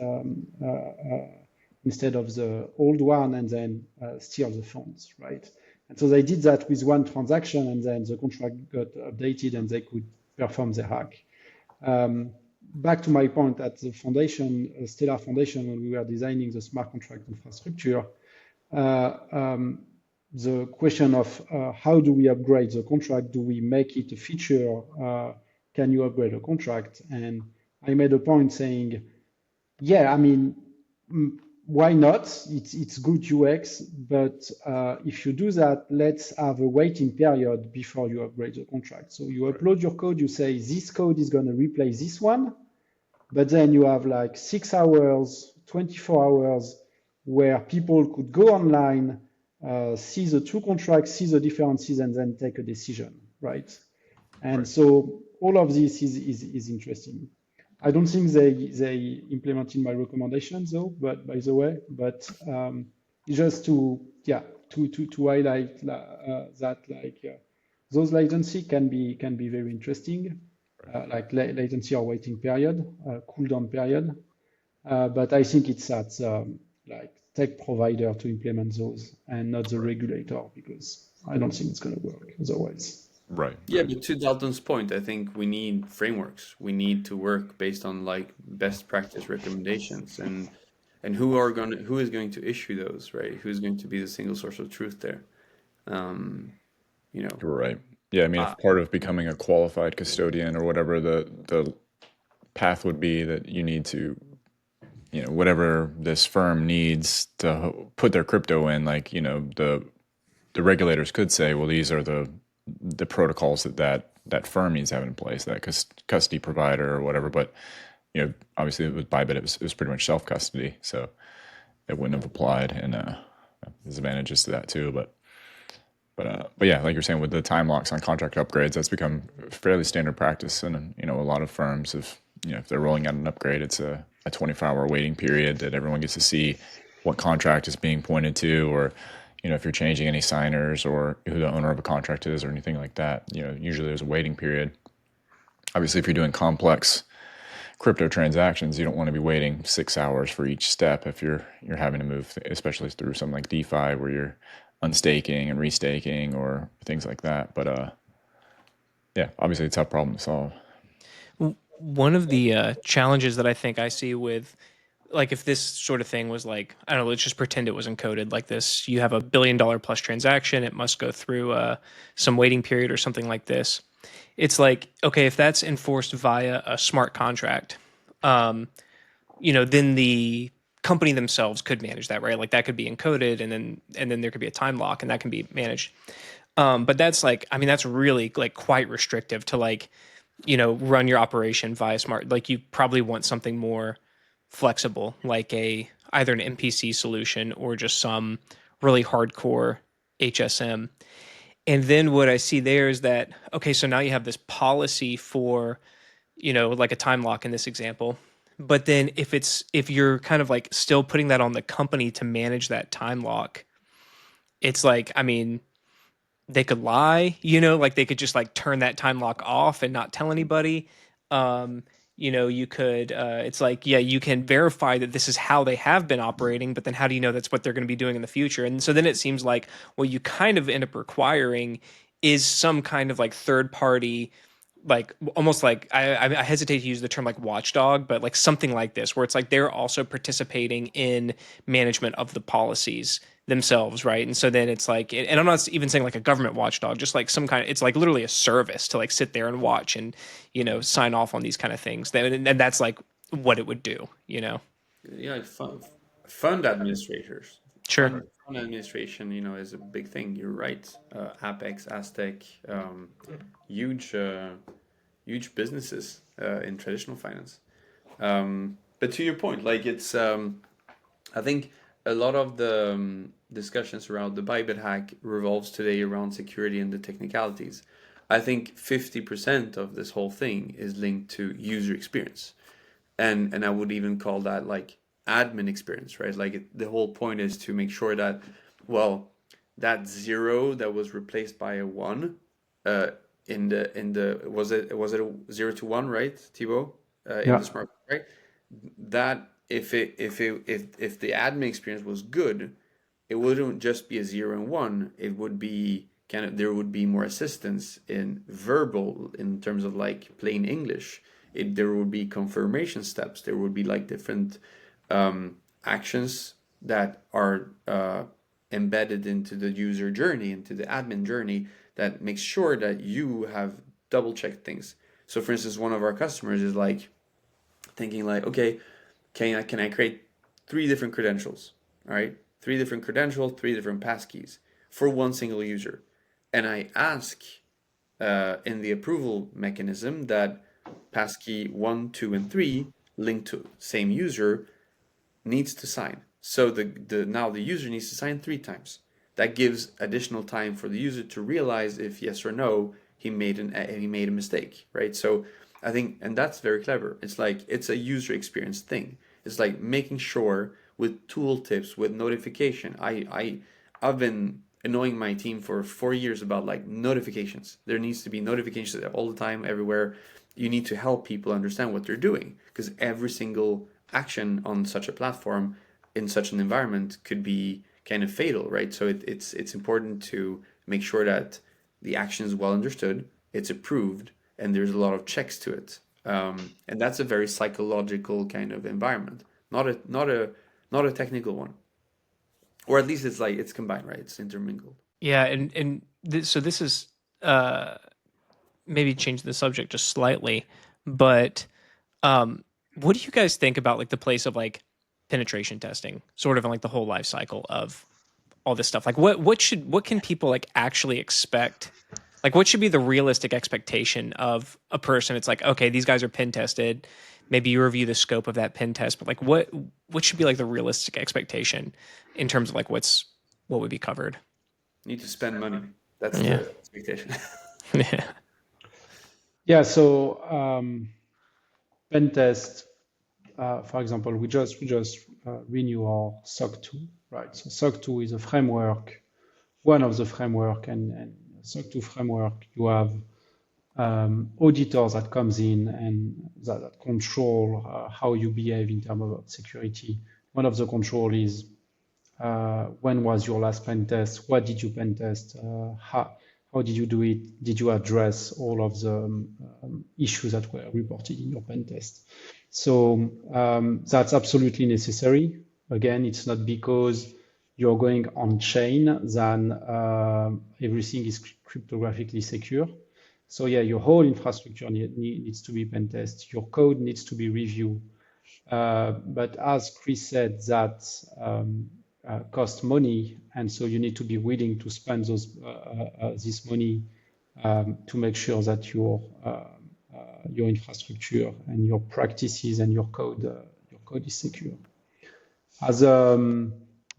[SPEAKER 3] instead of the old one, and then steal the funds, right? And so they did that with one transaction, and then the contract got updated and they could perform the hack. Back to my point at the foundation, Stellar Foundation, when we were designing the smart contract infrastructure, the question of how do we upgrade the contract? Do we make it a feature? Can you upgrade a contract? And I made a point saying, yeah, I mean, why not? It's good UX, but if you do that, let's have a waiting period before you upgrade the contract. So you upload your code, you say this code is going to replace this one, but then you have like 6 hours, 24 hours where people could go online, see the two contracts, see the differences, and then take a decision, right? And so all of this is interesting. I don't think they implemented my recommendations though, but by the way, but just to highlight that those latency can be very interesting, like latency or waiting period, cooldown period. But I think it's at like tech provider to implement those and not the regulator, because I don't think it's going to work otherwise.
[SPEAKER 4] Right.
[SPEAKER 2] Yeah, but to Dalton's point, I think we need frameworks. We need to work based on like best practice recommendations, and who is going to issue those, right? Who's going to be the single source of truth there? Um, you know,
[SPEAKER 4] Right. Yeah, I mean,
[SPEAKER 2] uh,
[SPEAKER 4] if part of becoming a qualified custodian or whatever the path would be, that you need to, whatever this firm needs to put their crypto in, like, the regulators could say, well, these are the protocols that firm needs to have in place, that custody provider or whatever. But obviously with Bybit, it was pretty much self custody, so it wouldn't have applied, and there's advantages to that too. But yeah, like you're saying, with the time locks on contract upgrades, that's become fairly standard practice, and a lot of firms, if they're rolling out an upgrade, it's a 24-hour waiting period that everyone gets to see what contract is being pointed to, or if you're changing any signers or who the owner of a contract is or anything like that. Usually there's a waiting period. Obviously, if you're doing complex crypto transactions, you don't want to be waiting 6 hours for each step if you're having to move, especially through something like DeFi where you're unstaking and restaking or things like that. But yeah, obviously it's a tough problem to solve.
[SPEAKER 1] One of the challenges that I think I see with, like, if this sort of thing was like, I don't know, let's just pretend it was encoded like this. You have $1 billion plus transaction. It must go through some waiting period or something like this. It's like, okay, if that's enforced via a smart contract, then the company themselves could manage that, right? Like that could be encoded, and then there could be a time lock, and that can be managed. But that's like, I mean, that's really like quite restrictive to like, run your operation via smart. Like you probably want something more flexible, like either an MPC solution or just some really hardcore HSM. And then what I see there is that, okay, so now you have this policy for, like a time lock in this example. But then if you're kind of like still putting that on the company to manage that time lock, it's like, I mean, they could lie, like they could just like turn that time lock off and not tell anybody. You could, it's like, yeah, you can verify that this is how they have been operating, but then how do you know that's what they're going to be doing in the future? And so then it seems like what you kind of end up requiring is some kind of like third party like almost like I hesitate to use the term like watchdog, but like something like this, where it's like they're also participating in management of the policies themselves, right? And so then it's like, and I'm not even saying like a government watchdog, just like some kind of, it's like literally a service to like sit there and watch and sign off on these kind of things. And that's like what it would do,
[SPEAKER 2] Yeah, like fund administrators.
[SPEAKER 1] Sure.
[SPEAKER 2] Fund administration, is a big thing. You're right. Apex, Aztec, huge, huge businesses in traditional finance. But to your point, like it's, I think a lot of the discussions around the Bybit hack revolves today around security and the technicalities. I think 50% of this whole thing is linked to user experience. And I would even call that like admin experience, right? Like the whole point is to make sure that, well, that 0 that was replaced by a 1, in the was it a 0 to 1, right, Thibault? In the smart, right? That if the admin experience was good, it wouldn't just be a 0 and 1. It would be there would be more assistance in verbal, in terms of like plain English. There would be confirmation steps. There would be like different actions that are embedded into the user journey, into the admin journey, that makes sure that you have double checked things. So for instance, one of our customers is like thinking like, okay, can I create 3 different credentials? All right, 3 different credentials, 3 different passkeys for one single user. And I ask in the approval mechanism that passkey 1, 2, and 3 linked to same user needs to sign. So now the user needs to sign 3 times. That gives additional time for the user to realize if yes or no he made a mistake, right? So I think, and that's very clever. It's like it's a user experience thing. It's like making sure with tooltips, with notification. I've been annoying my team for 4 years about like notifications. There needs to be notifications all the time, everywhere. You need to help people understand what they're doing, because every single action on such a platform in such an environment could be kind of fatal, right? So it's important to make sure that the action is well understood, it's approved, and there's a lot of checks to it. And that's a very psychological kind of environment, not a technical one, or at least it's combined, right? It's intermingled.
[SPEAKER 1] Yeah, so this is maybe change the subject just slightly, but what do you guys think about like the place of like penetration testing, sort of in like the whole life cycle of all this stuff? Like what can people like actually expect? Like what should be the realistic expectation of a person? It's like, okay, these guys are pen tested. Maybe you review the scope of that pen test, but like what should be like the realistic expectation in terms of like what would be covered?
[SPEAKER 2] You need to spend money. That's the expectation.
[SPEAKER 1] Yeah.
[SPEAKER 3] Yeah, so pen test, for example, we just renew our SOC 2, right? So SOC 2 is a framework, one of the framework, and SOC 2 framework, you have auditors that comes in and that control how you behave in terms of security. One of the control is when was your last pen test? What did you pen test? How did you do it? Did you address all of the issues that were reported in your pen test? So that's absolutely necessary. Again, it's not because you're going on chain then everything is cryptographically secure. So yeah, your whole infrastructure needs to be pen tested. Your code needs to be reviewed. But as Chris said, that cost money, and so you need to be willing to spend this money to make sure that your infrastructure and your practices and your code is secure. As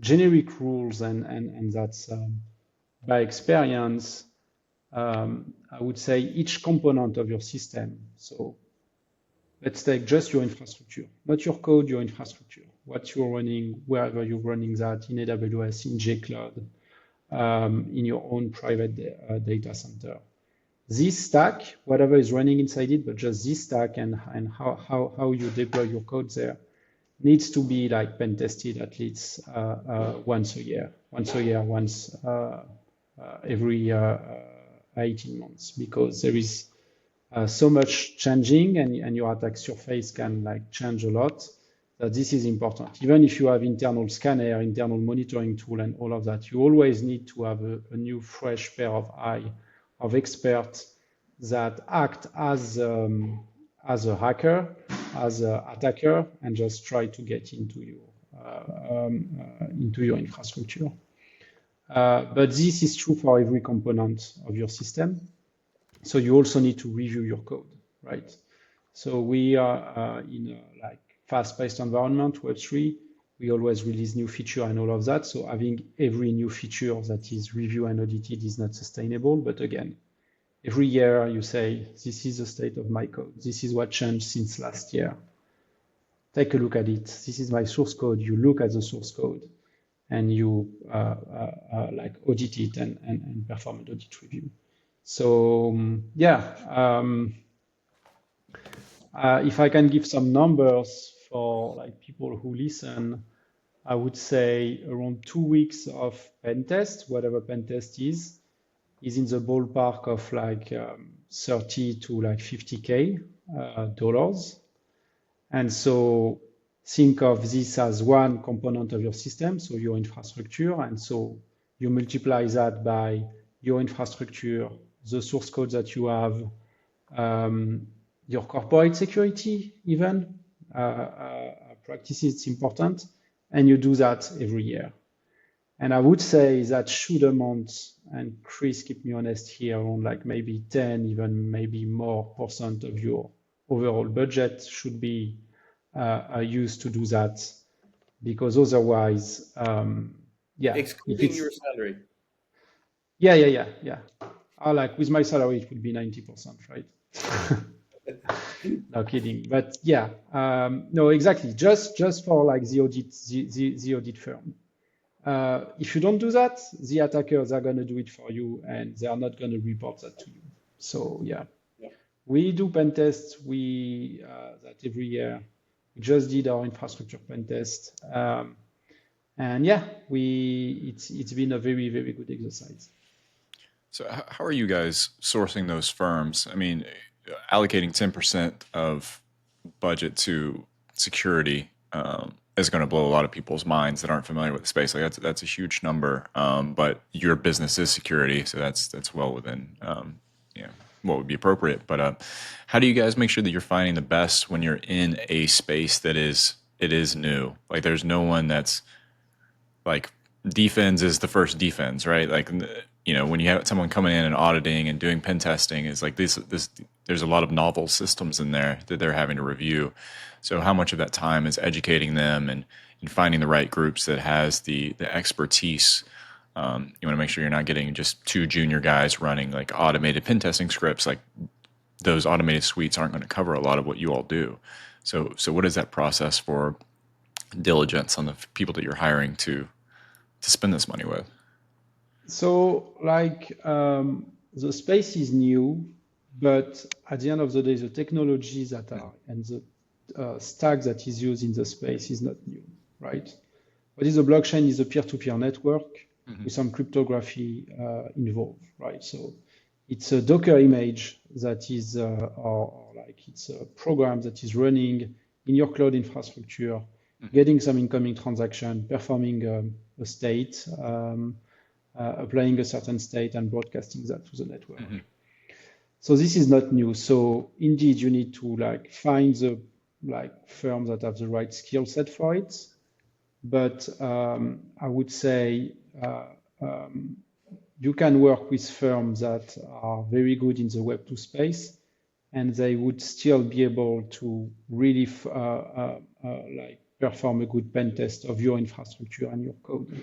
[SPEAKER 3] generic rules, and that's by experience, I would say each component of your system. So let's take just your infrastructure, not your code, your infrastructure. What you're running, wherever you're running that, in AWS, in JCloud, in your own private data center. This stack, whatever is running inside it, but just this stack and how you deploy your code there needs to be like pen tested at least once every 18 months, because there is so much changing, and your attack surface can like change a lot, that this is important. Even if you have internal scanner, internal monitoring tool, and all of that, you always need to have a new fresh pair of eye of experts that act as a hacker, as an attacker, and just try to get into your infrastructure. But this is true for every component of your system. So you also need to review your code, right? So we are in a like fast-paced environment, Web3. We always release new feature and all of that. So having every new feature that is reviewed and audited is not sustainable. But again, every year you say, this is the state of my code. This is what changed since last year. Take a look at it. This is my source code. You look at the source code and you like audit it and perform an audit review. So if I can give some numbers for like people who listen, I would say around 2 weeks of pen test, whatever pen test is in the ballpark of like 30 to like 50K dollars. And so think of this as one component of your system, so your infrastructure. And so you multiply that by your infrastructure, the source code that you have, your corporate security even, practices, it's important, and you do that every year. And I would say that should amount, and Chris, keep me honest here, on like maybe 10, even maybe more % of your overall budget should be used to do that, because otherwise,
[SPEAKER 2] excluding your salary.
[SPEAKER 3] Yeah. Like with my salary, it would be 90%, right? No kidding, but yeah, no, exactly. Just for like the audit firm. If you don't do that, the attackers are going to do it for you, and they are not going to report that to you. So yeah. We do pen tests. That every year. We just did our infrastructure pen test, and yeah, it's been a very, very good exercise.
[SPEAKER 4] So how are you guys sourcing those firms? I mean, allocating 10% of budget to security is going to blow a lot of people's minds that aren't familiar with the space. Like that's a huge number, but your business is security, so that's well within what would be appropriate. But how do you guys make sure that you're finding the best when you're in a space that is new? Like there's no one that's like Dfns is the first Dfns, right? Like when you have someone coming in and auditing and doing pen testing, is like this there's a lot of novel systems in there that they're having to review. So how much of that time is educating them and finding the right groups that has the expertise? You want to make sure you're not getting just 2 junior guys running like automated pen testing scripts. Like those automated suites aren't going to cover a lot of what you all do. So what is that process for diligence on the people that you're hiring to spend this money with?
[SPEAKER 3] So like the space is new, but at the end of the day, the technologies that are and the stack that is used in the space is not new, right? What is a blockchain is a peer-to-peer network with some cryptography involved, right? So it's a Docker image that is, or like it's a program that is running in your cloud infrastructure, getting some incoming transaction, performing a state, applying a certain state and broadcasting that to the network. So this is not new. So indeed, you need to like find the like firms that have the right skill set for it. But I would say you can work with firms that are very good in the Web2 space, and they would still be able to really like perform a good pen test of your infrastructure and your code.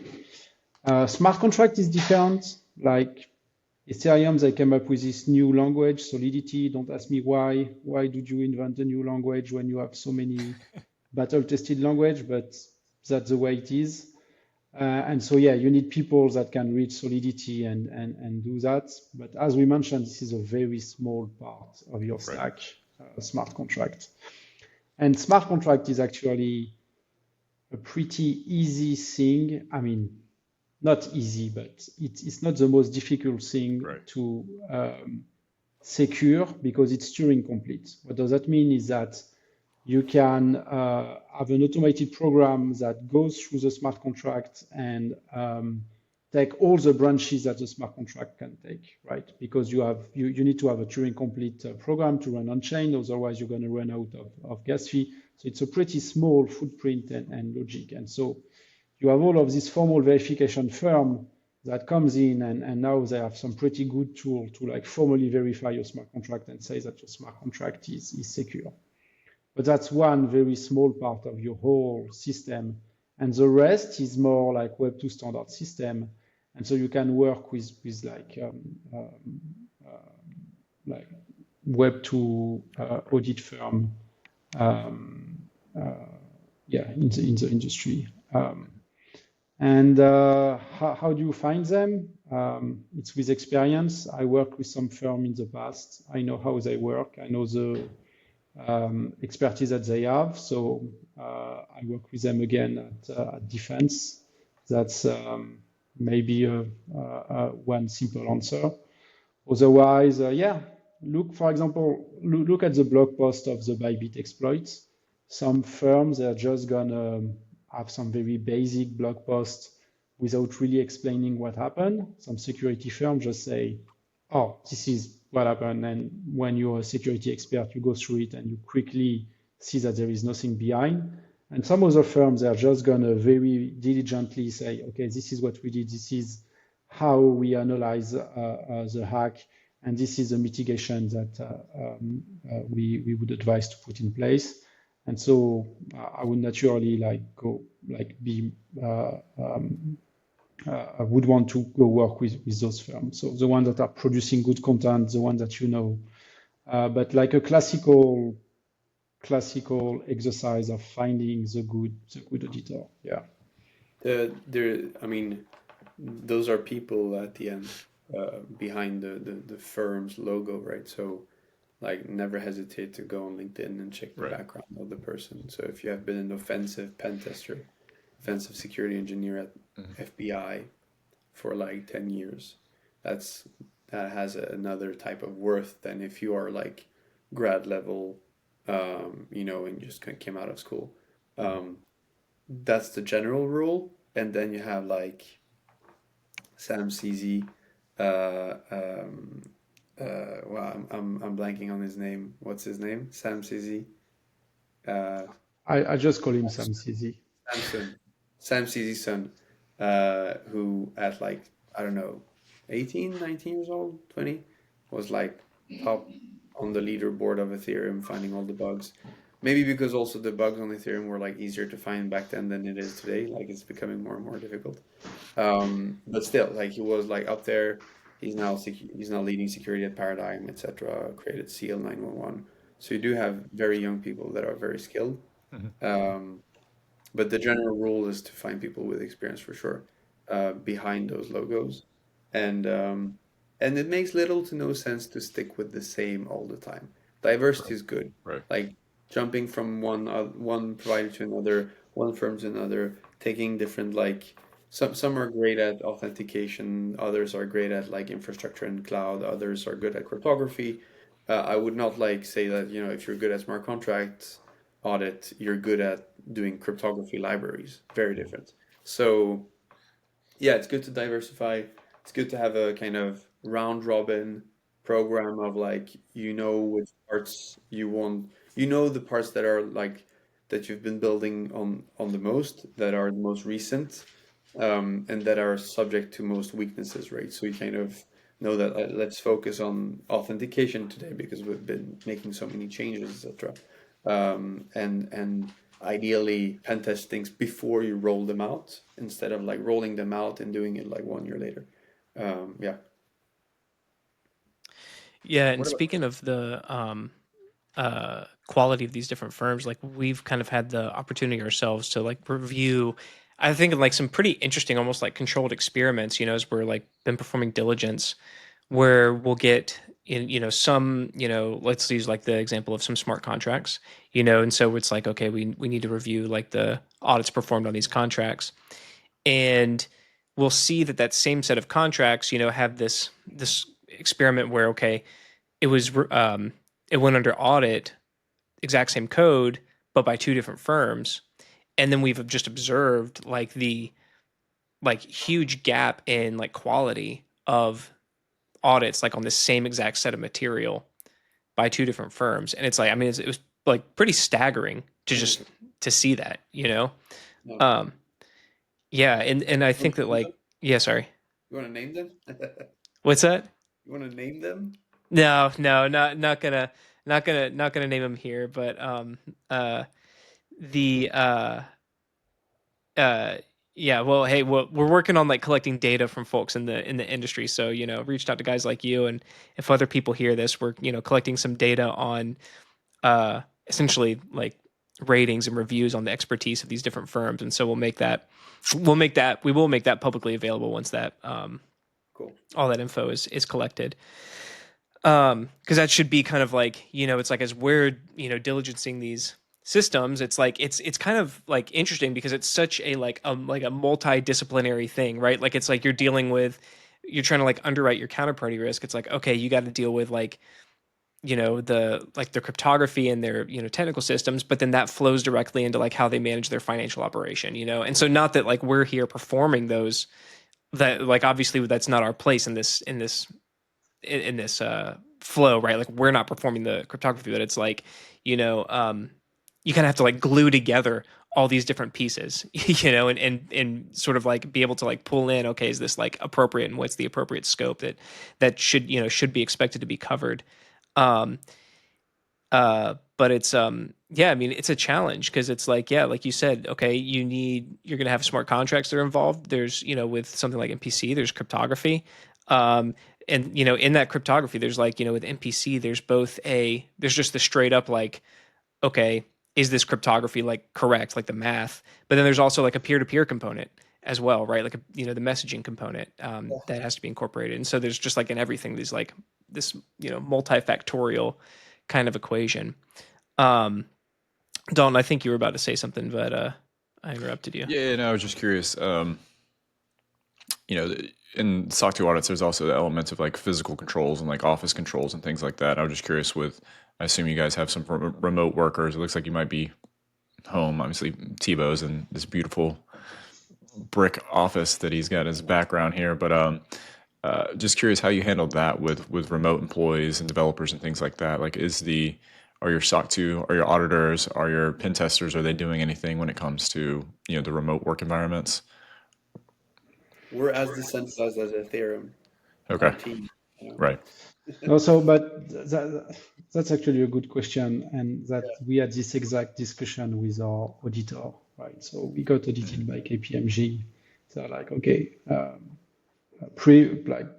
[SPEAKER 3] Smart contract is different. Like Ethereum, they came up with this new language, Solidity. Don't ask me why. Why did you invent a new language when you have so many battle-tested language? But that's the way it is. And so, yeah, you need people that can read Solidity and do that. But as we mentioned, this is a very small part of your stack, smart contract. And smart contract is actually a pretty easy thing. I mean, not easy, but it's not the most difficult thing secure because it's Turing complete. What does that mean is that you can have an automated program that goes through the smart contract and take all the branches that the smart contract can take, right? Because you need to have a Turing complete program to run on chain, otherwise you're going to run out of gas fee. So it's a pretty small footprint and logic. And so you have all of this formal verification firm that comes in, and now they have some pretty good tool to like formally verify your smart contract and say that your smart contract is secure. But that's one very small part of your whole system. And the rest is more like Web2 standard system. And so you can work with like Web2 audit firm, in the industry. And how do you find them? It's with experience. I worked with some firm in the past. I know how they work. I know the expertise that they have. So I work with them again at Dfns. That's maybe one simple answer. Otherwise, look, for example, look at the blog post of the Bybit exploits. Some firms are just gonna have some very basic blog post without really explaining what happened. Some security firms just say, oh, this is what happened. And when you're a security expert, you go through it and you quickly see that there is nothing behind. And some other firms are just going to very diligently say, okay, this is what we did. This is how we analyze the hack. And this is the mitigation that we would advise to put in place. And so I would naturally I would want to go work with those firms. So the ones that are producing good content, the ones that you know, but like a classical exercise of finding the good auditor. Yeah.
[SPEAKER 2] I mean, those are people at the end behind the firm's logo, right? So like never hesitate to go on LinkedIn and check the background of the person. So if you have been an offensive pen tester, offensive security engineer at FBI for like 10 years, that has another type of worth than if you are like grad level, and just came out of school. That's the general rule. And then you have like Sam CZ, well, I'm blanking on his name. What's his name? Sam CZ.
[SPEAKER 3] I just call him Sam CZ.
[SPEAKER 2] Sam CZ's son, who at like, I don't know, 18, 19 years old, 20, was like top on the leaderboard of Ethereum, finding all the bugs. Maybe because also the bugs on Ethereum were like easier to find back then than it is today. Like it's becoming more and more difficult. But still, like he was like up there. He's now leading security at Paradigm, etc. Created Seal 911. So you do have very young people that are very skilled. But the general rule is to find people with experience for sure behind those logos, and it makes little to no sense to stick with the same all the time. Diversity is good, like jumping from one provider to another, one firm to another, taking different like some are great at authentication, others are great at like infrastructure and cloud, others are good at cryptography. I would not like say that if you're good at smart contracts audit, you're good at doing cryptography libraries. Very different. So yeah, it's good to diversify. It's good to have a kind of round robin program of like which parts you want, the parts that are like that you've been building on the most, that are the most recent, and that are subject to most weaknesses, right? So you kind of know that let's focus on authentication today because we've been making so many changes, etc. And ideally pen test things before you roll them out instead of like rolling them out and doing it like 1 year later.
[SPEAKER 1] Yeah, and speaking of the quality of these different firms, like we've kind of had the opportunity ourselves to like review, I think, like some pretty interesting, almost like controlled experiments, as we're like been performing diligence, where we'll get in, some, let's use like the example of some smart contracts, and so it's like, okay, we need to review like the audits performed on these contracts, and we'll see that same set of contracts, have this experiment where, okay, it was it went under audit, exact same code, but by two different firms. And then we've just observed like the like huge gap in like quality of audits like on the same exact set of material by two different firms. And it's like, I mean, it was like pretty staggering to just to see that, you know?
[SPEAKER 2] No.
[SPEAKER 1] Um, yeah. And I think that like, yeah, sorry.
[SPEAKER 2] You want to name them?
[SPEAKER 1] What's that?
[SPEAKER 2] You want to name them?
[SPEAKER 1] No, no, not gonna name them here, but the uh yeah, well, hey, we're working on like collecting data from folks in the industry. So, you know, reached out to guys like you, and if other people hear this, we're, you know, collecting some data on essentially like ratings and reviews on the expertise of these different firms. And so we will make that publicly available once that
[SPEAKER 2] Cool.
[SPEAKER 1] all that info is collected. Because that should be kind of like, you know, it's like as we're, you know, diligencing these systems, it's like it's kind of like interesting because it's such a like a multidisciplinary thing, right? Like it's like you're trying to like underwrite your counterparty risk. It's like, okay, you got to deal with like, you know, the cryptography and their, you know, technical systems, but then that flows directly into like how they manage their financial operation, you know. And so not that like we're here performing those, that like obviously that's not our place in this flow, right? Like we're not performing the cryptography, but it's like, you know, you kind of have to like glue together all these different pieces, you know, and sort of like be able to like pull in, okay, is this like appropriate, and what's the appropriate scope that should, you know, should be expected to be covered. Um, but it's yeah, I mean, it's a challenge because it's like, yeah, like you said, okay, you're gonna have smart contracts that are involved. There's, you know, with something like MPC, there's cryptography. And you know, in that cryptography, there's like, you know, with MPC, there's just the straight up like, okay, is this cryptography like correct, like the math? But then there's also like a peer-to-peer component as well, right? Like you know, the messaging component that has to be incorporated. And so there's just like in everything, there's like this, you know, multifactorial kind of equation. Um, Dalton, I think you were about to say something, but I interrupted you.
[SPEAKER 4] Yeah, no, I was just curious. You know, in SOC 2 audits, there's also the elements of like physical controls and like office controls and things like that. I was just curious I assume you guys have some remote workers. It looks like you might be home. Obviously, Thibault's in this beautiful brick office that he's got in his background here. But just curious how you handled that with remote employees and developers and things like that. Like, are your SOC 2, are your auditors, are your pen testers, are they doing anything when it comes to, you know, the remote work environments?
[SPEAKER 2] We're as decentralized as Ethereum.
[SPEAKER 4] Okay,
[SPEAKER 2] Our team. You know?
[SPEAKER 4] right.
[SPEAKER 3] Also, but that's actually a good question, and that we had this exact discussion with our auditor, right? So we got audited by KPMG. They're like, okay,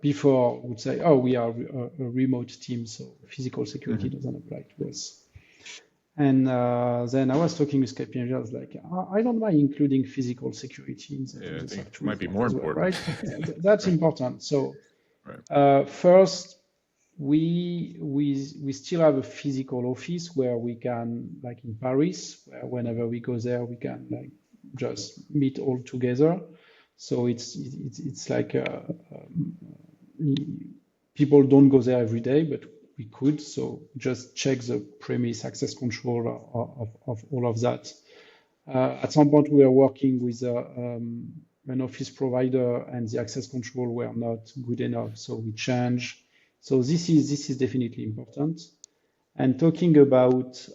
[SPEAKER 3] before would say, oh, we are a remote team, so physical security doesn't apply to us. And then I was talking with KPMG. I was like, I don't mind including physical security in the,
[SPEAKER 4] Yeah, I
[SPEAKER 3] the
[SPEAKER 4] think
[SPEAKER 3] SOC
[SPEAKER 4] it might be more
[SPEAKER 3] as well,
[SPEAKER 4] important.
[SPEAKER 3] right? That's important. So
[SPEAKER 4] Right.
[SPEAKER 3] first, we still have a physical office where we can, like in Paris, where whenever we go there, we can like just meet all together. So it's like people don't go there every day, but we could. So just check the premise access control of all of that. At some point, we were working with an office provider, and the access control were not good enough, so we changed. So this is definitely important. And talking about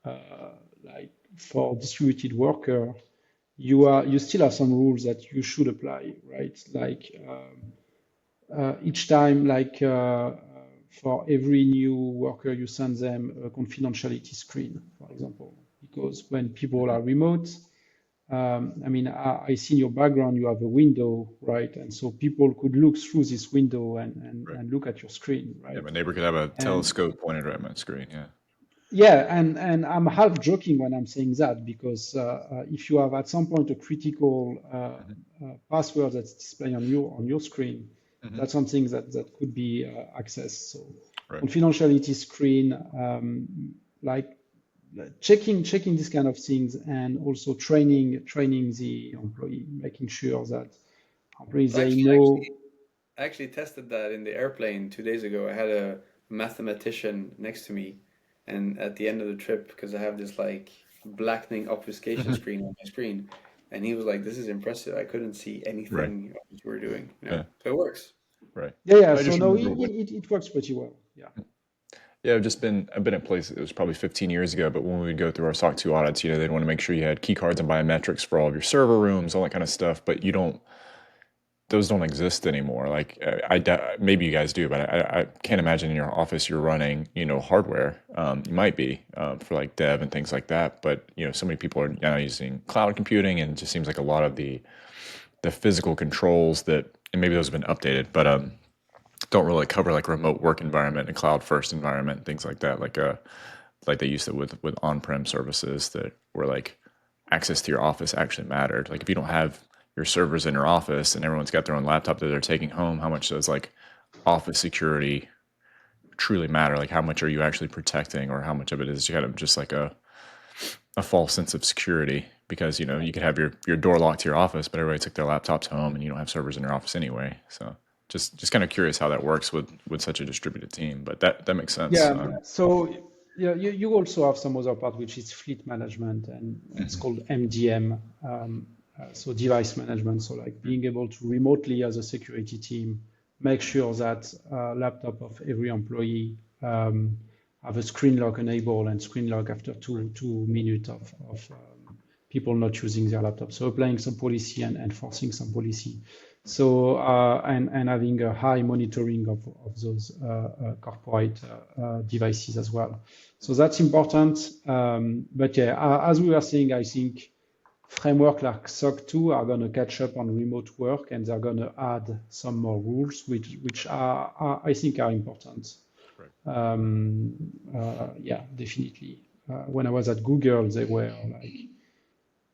[SPEAKER 3] like for distributed worker, you still have some rules that you should apply, right? Like each time, like for every new worker, you send them a confidentiality screen, for example, because when people are remote, I mean, I see in your background you have a window, right? And so people could look through this window
[SPEAKER 4] Right.
[SPEAKER 3] and look at your screen, right?
[SPEAKER 4] Yeah, my neighbor could have a
[SPEAKER 3] And
[SPEAKER 4] telescope pointed right at my screen. Yeah.
[SPEAKER 3] yeah, and I'm half joking when I'm saying that because if you have at some point a critical password that's displayed on your screen, that's something that could be accessed. So
[SPEAKER 4] Right.
[SPEAKER 3] confidentiality screen, like checking these kind of things, and also training the employee, making sure that employees
[SPEAKER 2] So
[SPEAKER 3] they
[SPEAKER 2] actually,
[SPEAKER 3] know.
[SPEAKER 2] actually tested that in the airplane 2 days ago. I had a mathematician next to me, and at the end of the trip, because I have this like blackening obfuscation screen on my screen, and he was like, "This is impressive. I couldn't see
[SPEAKER 4] Right.
[SPEAKER 2] anything of what you were doing."
[SPEAKER 4] Yeah.
[SPEAKER 2] So it works.
[SPEAKER 4] Right.
[SPEAKER 3] Yeah.
[SPEAKER 4] I
[SPEAKER 3] So
[SPEAKER 4] just
[SPEAKER 3] no,
[SPEAKER 4] remember when,
[SPEAKER 3] it works pretty well. Yeah.
[SPEAKER 4] yeah, I've been at places, it was probably 15 years ago, but when we would go through our SOC 2 audits, they'd want to make sure you had key cards and biometrics for all of your server rooms, all that kind of stuff, but those don't exist anymore. Like maybe you guys do, but I can't imagine in your office you're running, hardware. You might be for like dev and things like that, but so many people are now using cloud computing, and it just seems like a lot of the physical controls that, and maybe those have been updated, but don't really cover like remote work environment and cloud first environment and things like that. Like they used to with on-prem services that were like access to your office actually mattered. Like if you don't have your servers in your office and everyone's got their own laptop that they're taking home, how much does like office security truly matter? Like how much are you actually protecting, or how much of it is kind of just like a false sense of security? Because you could have your door locked to your office, but everybody took their laptops home and you don't have servers in your office anyway. So just kind of curious how that works with such a distributed team, but that makes sense.
[SPEAKER 3] Yeah. So yeah, you also have some other part which is fleet management, and it's called MDM. So device management. So like being able to remotely, as a security team, make sure that laptop of every employee have a screen lock enabled and screen lock after two minutes of people not using their laptop. So applying some policy and enforcing some policy. So and having a high monitoring of those corporate devices as well. So that's important. But yeah, as we were saying, I think framework like SOC 2 are going to catch up on remote work, and they're going to add some more rules, which are I think are important. Yeah, definitely. When I was at Google, they were like,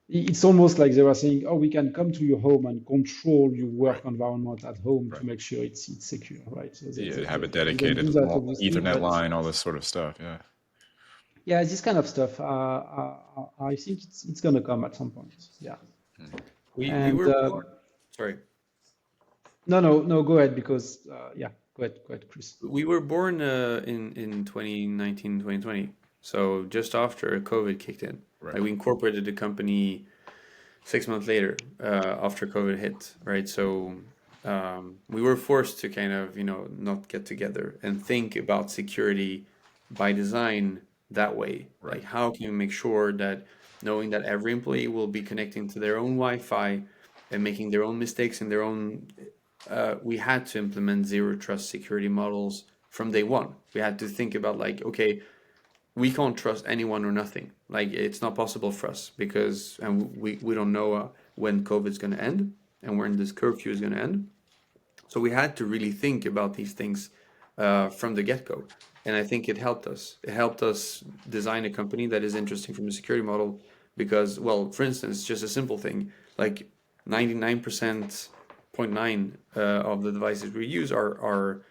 [SPEAKER 3] it's almost like they were saying, "Oh, we can come to your home and control your work environment at home to make sure it's secure," right? So
[SPEAKER 4] Yeah, have it
[SPEAKER 3] they don't
[SPEAKER 4] dedicated
[SPEAKER 3] do that, obviously,
[SPEAKER 4] Ethernet
[SPEAKER 3] but
[SPEAKER 4] line, all this sort of stuff. Yeah.
[SPEAKER 3] yeah, this kind of stuff. I think it's going to come at some point. Yeah.
[SPEAKER 2] We
[SPEAKER 3] And
[SPEAKER 2] were born. Sorry.
[SPEAKER 3] no, go ahead, because yeah, go ahead, Chris.
[SPEAKER 2] We were born in 2019, 2020. So just after COVID kicked in.
[SPEAKER 4] Right.
[SPEAKER 2] Like we incorporated the company 6 months later after COVID hit, right? So we were forced to kind of, not get together and think about security by design that way.
[SPEAKER 4] Right.
[SPEAKER 2] Like how can you make sure that knowing that every employee will be connecting to their own Wi-Fi and making their own mistakes and their own we had to implement zero trust security models from day one. We had to think about like, okay, we can't trust anyone or nothing. Like it's not possible for us because and we don't know when COVID's going to end and when this curfew is going to end. So we had to really think about these things from the get-go. And I think it helped us. It helped us design a company that is interesting from a security model because, well, for instance, just a simple thing, like 99.9% of the devices we use are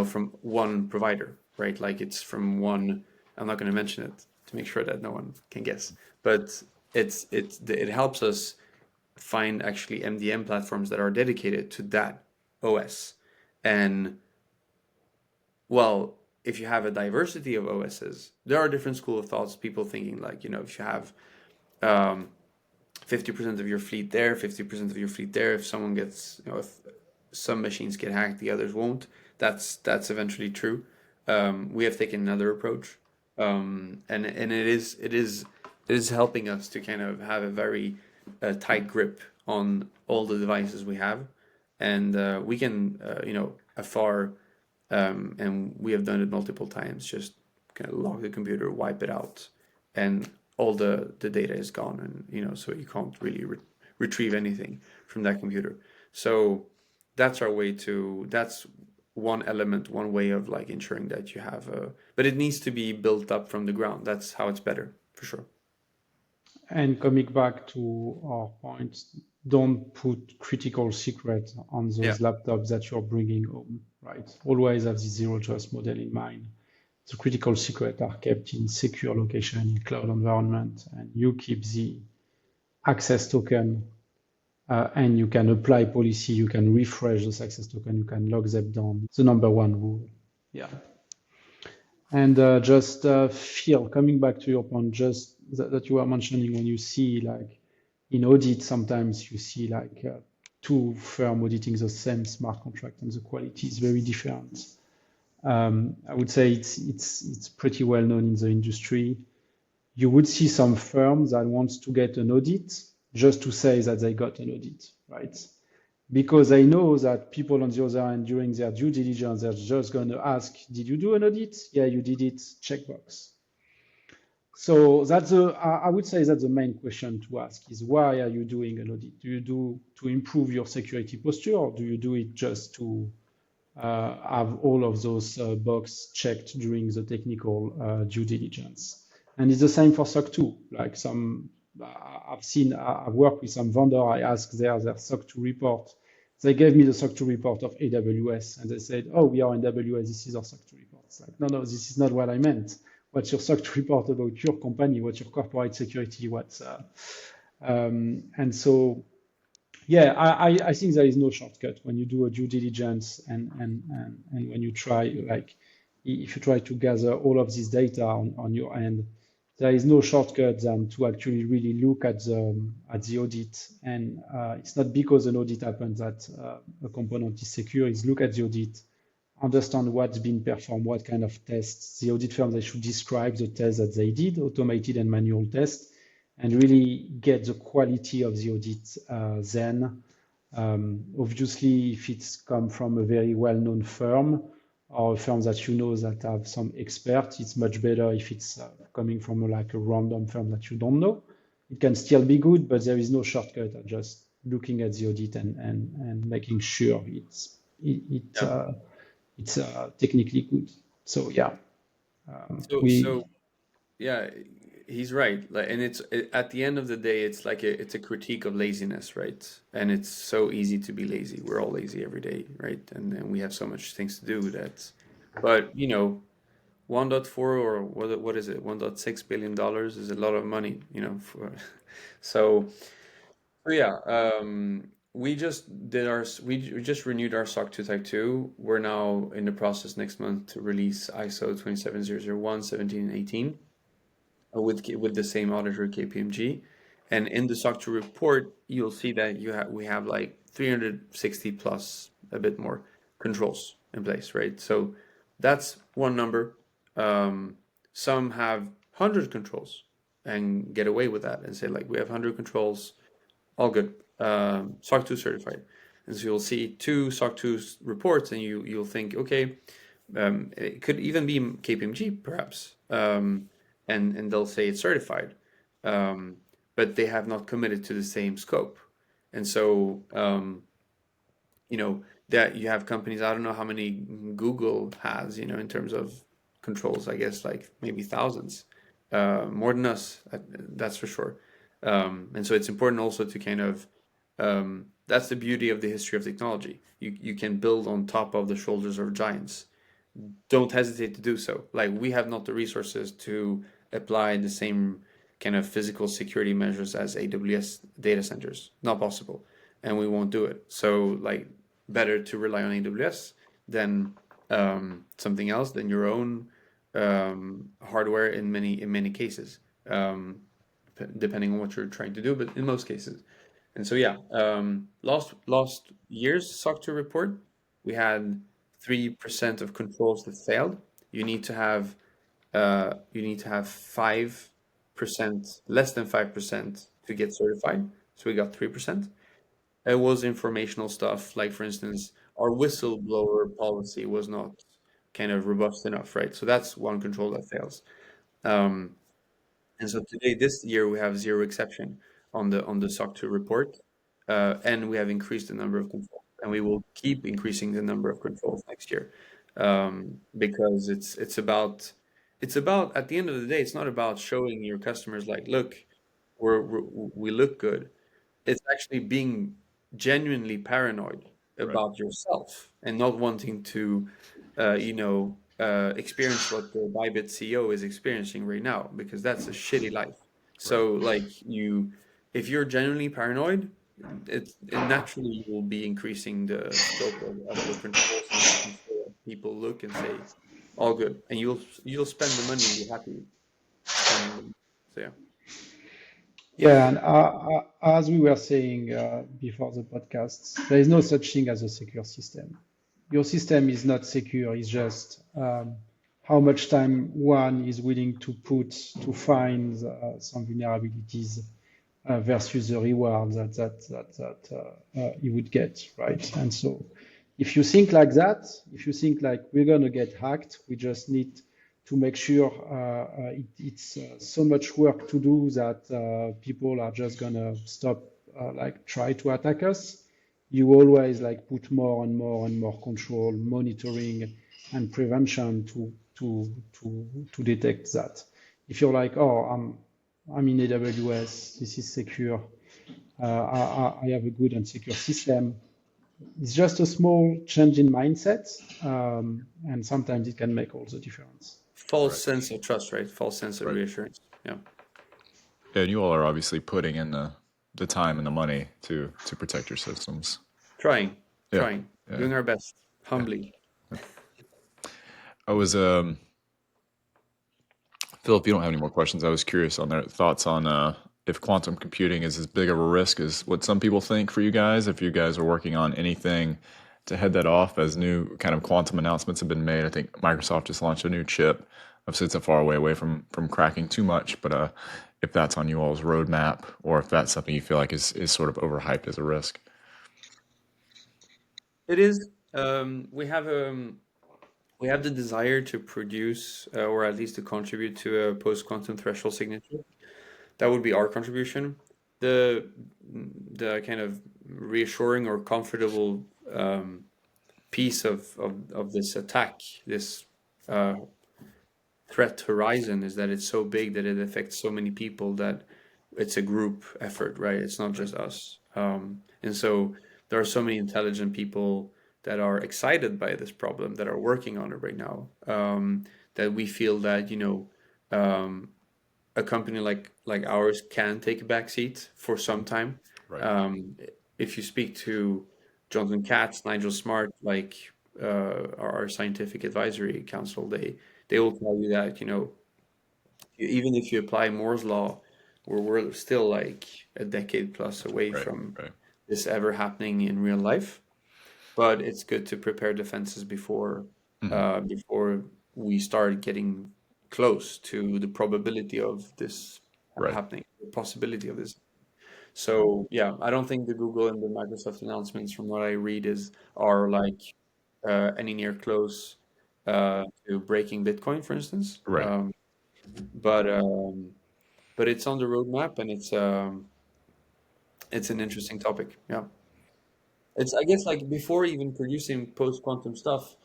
[SPEAKER 2] from one provider, right? Like it's from one, I'm not going to mention it to make sure that no one can guess, but it helps us find actually MDM platforms that are dedicated to that OS. And well, if you have a diversity of OSs, there are different school of thoughts, people thinking like, if you have 50% of your fleet there, 50% of your fleet there, if someone gets, if some machines get hacked, the others won't, that's eventually true. We have taken another approach. And it is helping us to kind of have a very tight grip on all the devices we have. And we can, afar, and we have done it multiple times, just kind of lock the computer, wipe it out, and all the data is gone, and so you can't really retrieve anything from that computer. So that's our way to, that's one element, one way of like ensuring that you have but it needs to be built up from the ground. That's how it's better, for sure.
[SPEAKER 3] And coming back to our point, don't put critical secret on those laptops that you're bringing home, right? Always have the zero trust model in mind. The critical secret are kept in secure location in cloud environment, and you keep the access token and you can apply policy, you can refresh the success token, you can lock them down. It's the number one rule. Yeah. And Phil, coming back to your point, just that you were mentioning when you see like in audit, sometimes you see like two firm auditing the same smart contract and the quality is very different. I would say it's pretty well known in the industry. You would see some firms that wants to get an audit just to say that they got an audit, right? Because I know that people on the other end during their due diligence, they're just going to ask, did you do an audit? Yeah, you did it, checkbox. So I would say that's the main question to ask is why are you doing an audit? Do you do to improve your security posture or do you do it just to have all of those boxes checked during the technical due diligence? And it's the same for SOC 2. Like I've worked with some vendor, I asked their SOC 2 report. They gave me the SOC 2 report of AWS and they said, oh, we are in AWS, this is our SOC 2 report. It's like, no, this is not what I meant. What's your SOC 2 report about your company? What's your corporate security? And so, yeah, I think there is no shortcut when you do a due diligence and when you try, like, if you try to gather all of this data on your end, there is no shortcut than to actually really look at the audit. And it's not because an audit happens that a component is secure. It's look at the audit, understand what's been performed, what kind of tests. The audit firm, they should describe the tests that they did, automated and manual tests, and really get the quality of the audit then. Obviously, if it's come from a very well-known firm or a firm that you know that have some experts, it's much better if it's coming from like a random firm that you don't know. It can still be good, but there is no shortcut at just looking at the audit and making sure it's technically good. So yeah,
[SPEAKER 2] Yeah, he's right. Like, and at the end of the day, it's like it's a critique of laziness, right? And it's so easy to be lazy. We're all lazy every day, right? And we have so much things to do that. But 1.4 or what is it? $1.6 billion is a lot of money, for so yeah. We just renewed our SOC 2 Type 2. We're now in the process next month to release ISO 27001, 17, and 18 with the same auditor KPMG. And in the SOC 2 report, you'll see that we have like 360 plus a bit more controls in place, right? So that's one number. Some have 100 controls and get away with that and say like we have 100 controls, all good, SOC 2 certified. And so you'll see two SOC 2 reports and you'll think, okay, it could even be KPMG perhaps, and they'll say it's certified, but they have not committed to the same scope. And so, that you have companies, I don't know how many Google has, in terms of controls, I guess like maybe thousands, more than us, that's for sure. And so it's important also to kind of, that's the beauty of the history of technology. You can build on top of the shoulders of giants. Don't hesitate to do so. Like we have not the resources to apply the same kind of physical security measures as AWS data centers. Not possible. And we won't do it. So like better to rely on AWS than something else, than your own hardware in many cases, depending on what you're trying to do, but in most cases. And so yeah, last year's SOC 2 report, we had 3% of controls that failed. You need to have 5%, less than 5% to get certified. So we got 3%. It was informational stuff, like for instance, our whistleblower policy was not kind of robust enough, right? So that's one control that fails. And so this year, we have zero exception on the SOC 2 report, and we have increased the number of controls, and we will keep increasing the number of controls next year, because it's about at the end of the day, it's not about showing your customers like, look, we look good. It's actually being genuinely paranoid about yourself and not wanting to, experience what the Bybit CEO is experiencing right now, because that's a shitty life. So like if you're genuinely paranoid, it naturally will be increasing the scope of the controls and making sure that people look and say, all good, and you'll spend the money and be happy spending them. So yeah.
[SPEAKER 3] Yeah, and as we were saying before the podcast, there is no such thing as a secure system. Your system is not secure, it's just how much time one is willing to put to find some vulnerabilities versus the reward that you would get, right? And so if you think like that, if you think like we're going to get hacked, we just need to make sure it's so much work to do that people are just going to stop like try to attack us. You always like put more and more and more control, monitoring, and prevention to detect that. If you're like, oh, I'm in AWS, this is secure, I have a good and secure system. It's just a small change in mindset, and sometimes it can make all the difference.
[SPEAKER 2] False sense of trust, right? False sense of reassurance. Yeah.
[SPEAKER 4] Yeah, and you all are obviously putting in the time and the money to protect your systems.
[SPEAKER 2] Trying,
[SPEAKER 4] Yeah.
[SPEAKER 2] doing our best, humbly.
[SPEAKER 4] I was Phil, if you don't have any more questions, I was curious on their thoughts on if quantum computing is as big of a risk as what some people think for you guys. If you guys are working on anything to head that off, as new kind of quantum announcements have been made. I think Microsoft just launched a new chip. Obviously, it's a far away from cracking too much, but if that's on you all's roadmap, or if that's something you feel like is sort of overhyped as a risk.
[SPEAKER 2] It is. We have the desire to produce, or at least to contribute to a post-quantum threshold signature. That would be our contribution. The kind of reassuring or comfortable piece of this attack, this threat horizon, is that it's so big that it affects so many people that it's a group effort, right? It's not just us. And so there are so many intelligent people that are excited by this problem, that are working on it right now, that we feel that, a company like ours can take a back seat for some time.
[SPEAKER 4] Right.
[SPEAKER 2] If you speak to Jonathan Katz, Nigel Smart, like our scientific advisory council, they will tell you that, even if you apply Moore's law, we're still like a decade plus away from this ever happening in real life. But it's good to prepare defenses before we start getting close to the probability of this happening, the possibility of this. So yeah, I don't think the Google and the Microsoft announcements, from what I read, are like any near close to breaking Bitcoin, for instance.
[SPEAKER 4] Right.
[SPEAKER 2] But it's on the roadmap, and it's an interesting topic. Yeah. It's, I guess, like before even producing post-quantum stuff,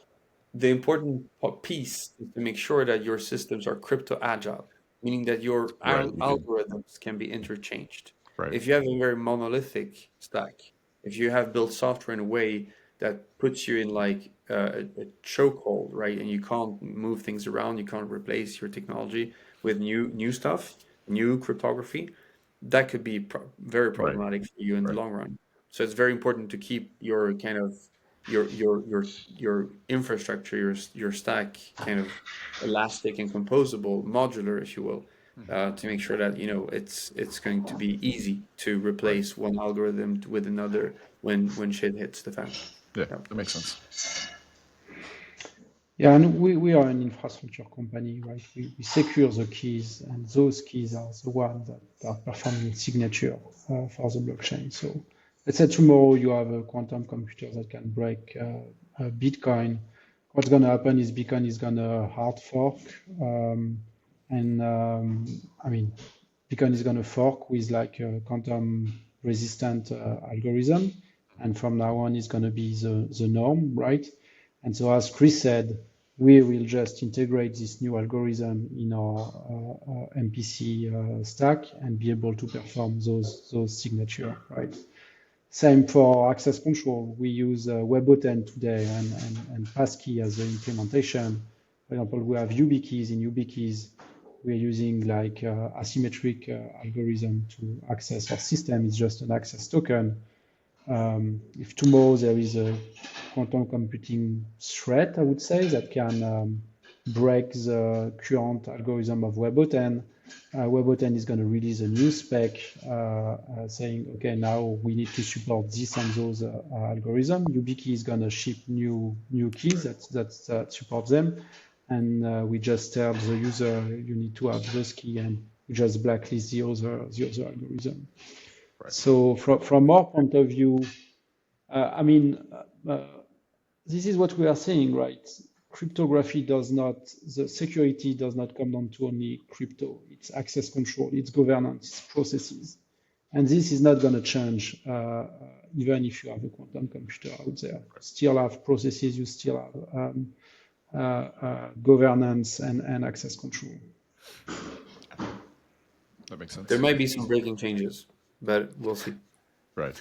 [SPEAKER 2] the important piece is to make sure that your systems are crypto agile, meaning that your algorithms can be interchanged.
[SPEAKER 4] Right.
[SPEAKER 2] If you have a very monolithic stack, if you have built software in a way that puts you in like a chokehold, right, and you can't move things around, you can't replace your technology with new stuff, new cryptography, that could be very problematic for you in the long run. So it's very important to keep your kind of your infrastructure, your stack kind of elastic and composable, modular, if you will, to make sure that it's going to be easy to replace one algorithm with another when shit hits the fan.
[SPEAKER 4] Yeah, that makes sense.
[SPEAKER 3] Yeah, and we are an infrastructure company, right? We secure the keys, and those keys are the ones that are performing signature for the blockchain. So let's say tomorrow you have a quantum computer that can break Bitcoin. What's going to happen is Bitcoin is going to hard fork. Bitcoin is going to fork with like a quantum resistant algorithm. And from now on, it's going to be the norm, right? And so as Chris said, we will just integrate this new algorithm in our MPC stack and be able to perform those signature, right? Same for access control. We use WebAuthn today and passkey as the implementation. For example, we have YubiKeys. In YubiKeys, we're using like asymmetric algorithm to access our system. It's just an access token. If tomorrow there is a quantum computing threat, I would say, that can break the current algorithm of WebAuthn, WebAuthn is going to release a new spec saying, okay, now we need to support this and those algorithm. YubiKey is going to ship new keys that support them. And we just tell the user, you need to have those key, and we just blacklist the other algorithm. Right. So from our point of view, I mean, this is what we are saying, right? Cryptography the security does not come down to only crypto. It's access control, it's governance, it's processes. And this is not going to change even if you have a quantum computer out there. You still have processes, you still have governance and access control.
[SPEAKER 4] That makes sense.
[SPEAKER 2] There might be some breaking changes, but we'll see.
[SPEAKER 4] Right.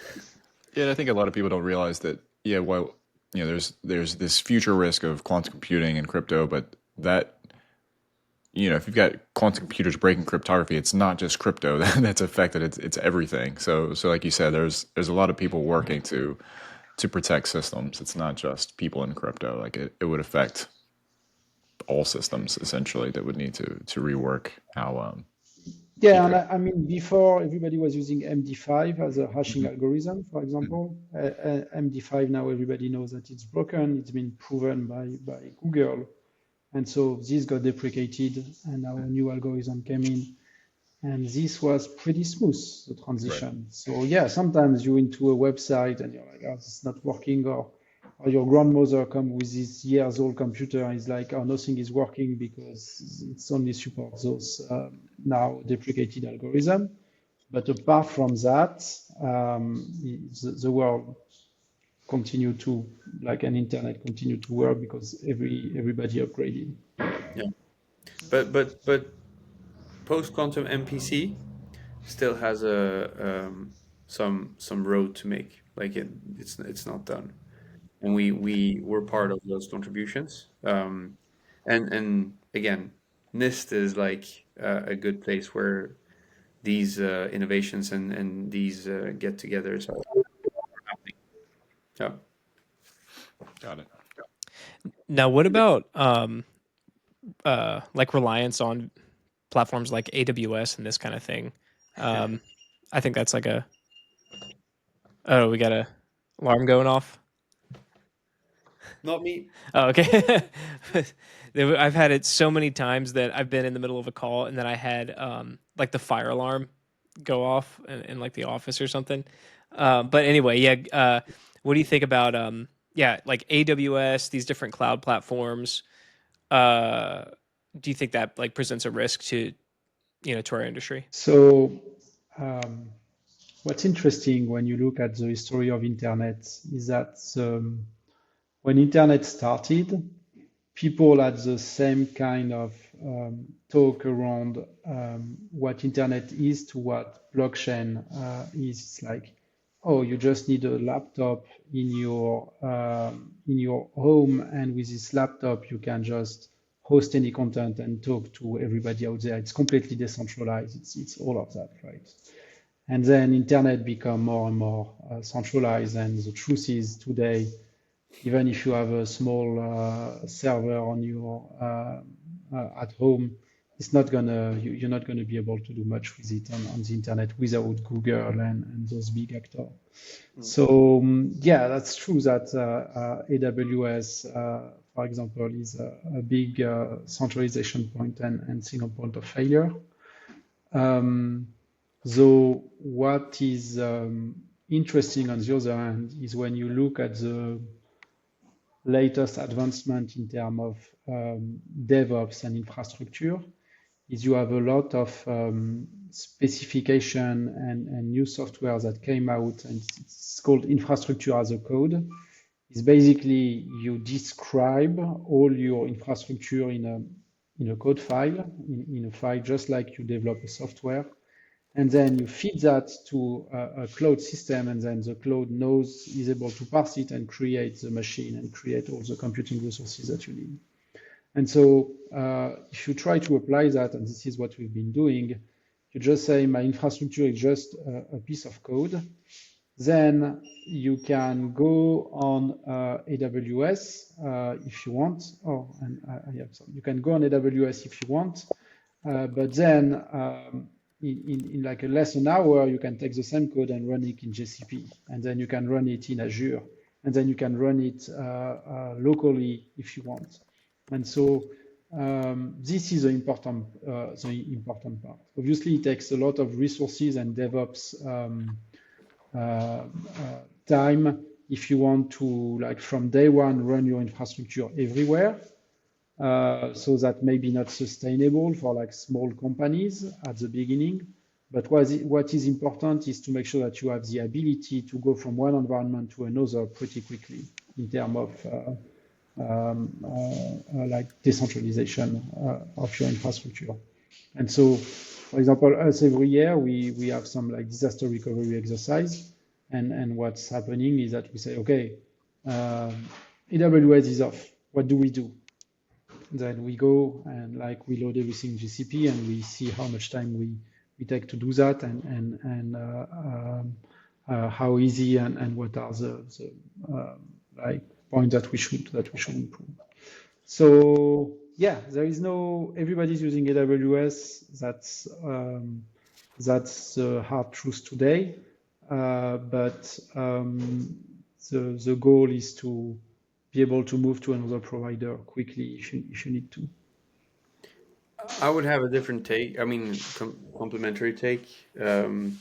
[SPEAKER 4] Yeah, I think a lot of people don't realize that. Yeah, well, there's this future risk of quantum computing and crypto, but that, if you've got quantum computers breaking cryptography, it's not just crypto that's affected. It's everything. So like you said, there's a lot of people working to protect systems. It's not just people in crypto. Like it would affect all systems essentially that would need to rework how.
[SPEAKER 3] Yeah, and I mean, before everybody was using MD5 as a hashing algorithm, for example. MD5 now everybody knows that it's broken. It's been proven by Google, and so this got deprecated, and now a new algorithm came in, and this was pretty smooth, the transition. Right. So yeah, sometimes you're into a website and you're like, oh, it's not working, or your grandmother come with this years-old computer and is like, oh, nothing is working because it's only support those now deprecated algorithm. But apart from that, the world continue to, like an internet, continue to work because everybody upgraded.
[SPEAKER 2] Yeah, but post-quantum MPC still has some road to make. Like it's not done. And we were part of those contributions. And again, NIST is like a good place where these innovations and these get-togethers are happening. Yeah.
[SPEAKER 4] Got it.
[SPEAKER 1] Now, what about like reliance on platforms like AWS and this kind of thing? I think that's like we got a alarm going off.
[SPEAKER 2] Not me.
[SPEAKER 1] Oh, okay. I've had it so many times that I've been in the middle of a call and then I had like the fire alarm go off in like the office or something. But anyway, yeah. What do you think about like AWS, these different cloud platforms? Do you think that like presents a risk to our industry?
[SPEAKER 3] So what's interesting when you look at the history of internet is that when internet started, people had the same kind of talk around what internet is to what blockchain is. It's like, oh, you just need a laptop in your home, and with this laptop you can just host any content and talk to everybody out there. It's completely decentralized. It's all of that, right? And then internet become more and more centralized. And the truth is today, even if you have a small server on your at home, it's not you're not gonna be able to do much with it on the internet without Google and those big actors. So yeah, that's true that AWS, for example, is a big centralization point and single point of failure. So what is interesting on the other hand is when you look at the latest advancement in terms of DevOps and infrastructure, is you have a lot of specification and new software that came out, and it's called infrastructure as a code. It's basically you describe all your infrastructure in a code file, in a file just like you develop a software. And then you feed that to a cloud system, and then the cloud is able to parse it and create the machine and create all the computing resources that you need. And so if you try to apply that, and this is what we've been doing, you just say my infrastructure is just a piece of code. Then you can go on AWS if you want. Oh, and I have some. You can go on AWS if you want, but then in like a less than an hour, you can take the same code and run it in GCP, and then you can run it in Azure, and then you can run it locally if you want. And so this is the important part. Obviously, it takes a lot of resources and DevOps time if you want to, like from day one, run your infrastructure everywhere. So that may be not sustainable for like small companies at the beginning. But what is important is to make sure that you have the ability to go from one environment to another pretty quickly in terms of like decentralization of your infrastructure. And so, for example, us every year, we have some like disaster recovery exercise. And what's happening is that we say, okay, AWS is off. What do we do? Then we go and like we load everything in GCP and we see how much time we take to do that and how easy and what are the like points that we should improve. So yeah, there is no, everybody's using AWS. That's the hard truth today. But the goal is to be able to move to another provider quickly if you need to.
[SPEAKER 2] I would have a different take. I mean, complementary take. The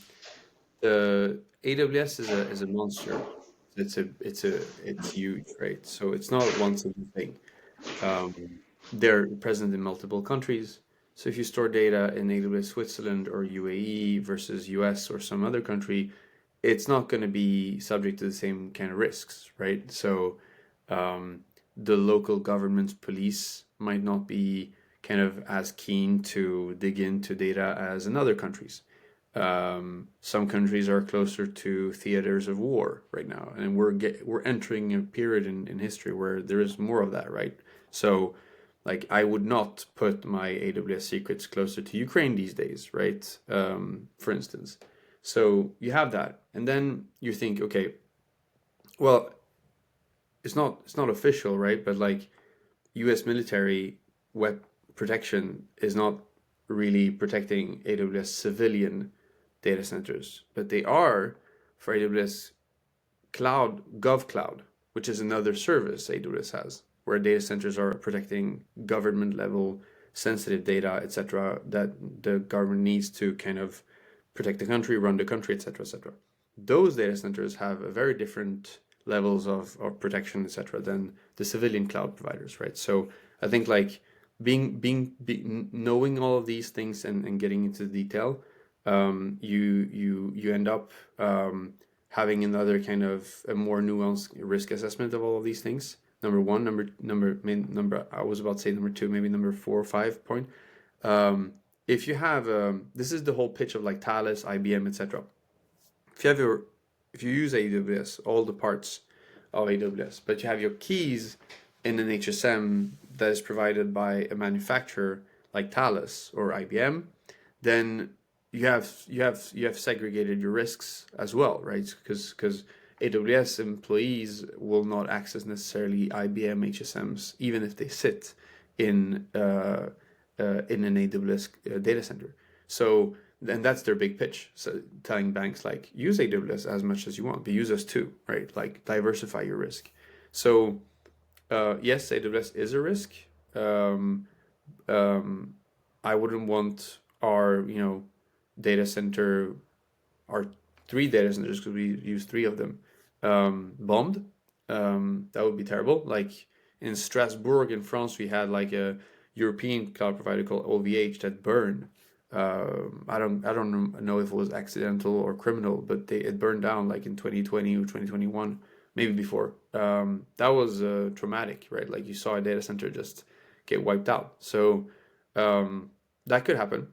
[SPEAKER 2] AWS is a monster. It's huge, right? So it's not one single thing. They're present in multiple countries. So if you store data in AWS Switzerland or UAE versus US or some other country, it's not going to be subject to the same kind of risks, right? So the local government's police might not be kind of as keen to dig into data as in other countries. Some countries are closer to theaters of war right now, and we're entering a period in history where there is more of that, right? So, like, I would not put my AWS secrets closer to Ukraine these days, right? For instance. So you have that, and then you think, okay, well, it's not official, right? But like, U.S. military web protection is not really protecting AWS civilian data centers, but they are for AWS Cloud, GovCloud, which is another service AWS has, where data centers are protecting government level sensitive data, etc., that the government needs to kind of protect the country, run the country, etc., etc. Those data centers have a very different levels of protection, etc., than the civilian cloud providers, right? So I think like knowing all of these things and getting into the detail, you end up having another kind of a more nuanced risk assessment of all of these things. Number one, number. I was about to say number two, maybe number 4 or 5 point. If you have this is the whole pitch of like Thales, IBM, etc. If you use AWS, all the parts of AWS, but you have your keys in an HSM that is provided by a manufacturer like Thales or IBM, then you have segregated your risks as well, right? Because AWS employees will not access necessarily IBM HSMs, even if they sit in an AWS data center. So, and that's their big pitch. So telling banks like, use AWS as much as you want, but use us too, right? Like diversify your risk. So yes, AWS is a risk. I wouldn't want our data center, our 3 data centers, because we use 3 of them, bombed. That would be terrible. Like in Strasbourg in France, we had like a European cloud provider called OVH that burned. I don't know if it was accidental or criminal, but it burned down like in 2020 or 2021, maybe before. That was traumatic, right? Like you saw a data center just get wiped out. So that could happen.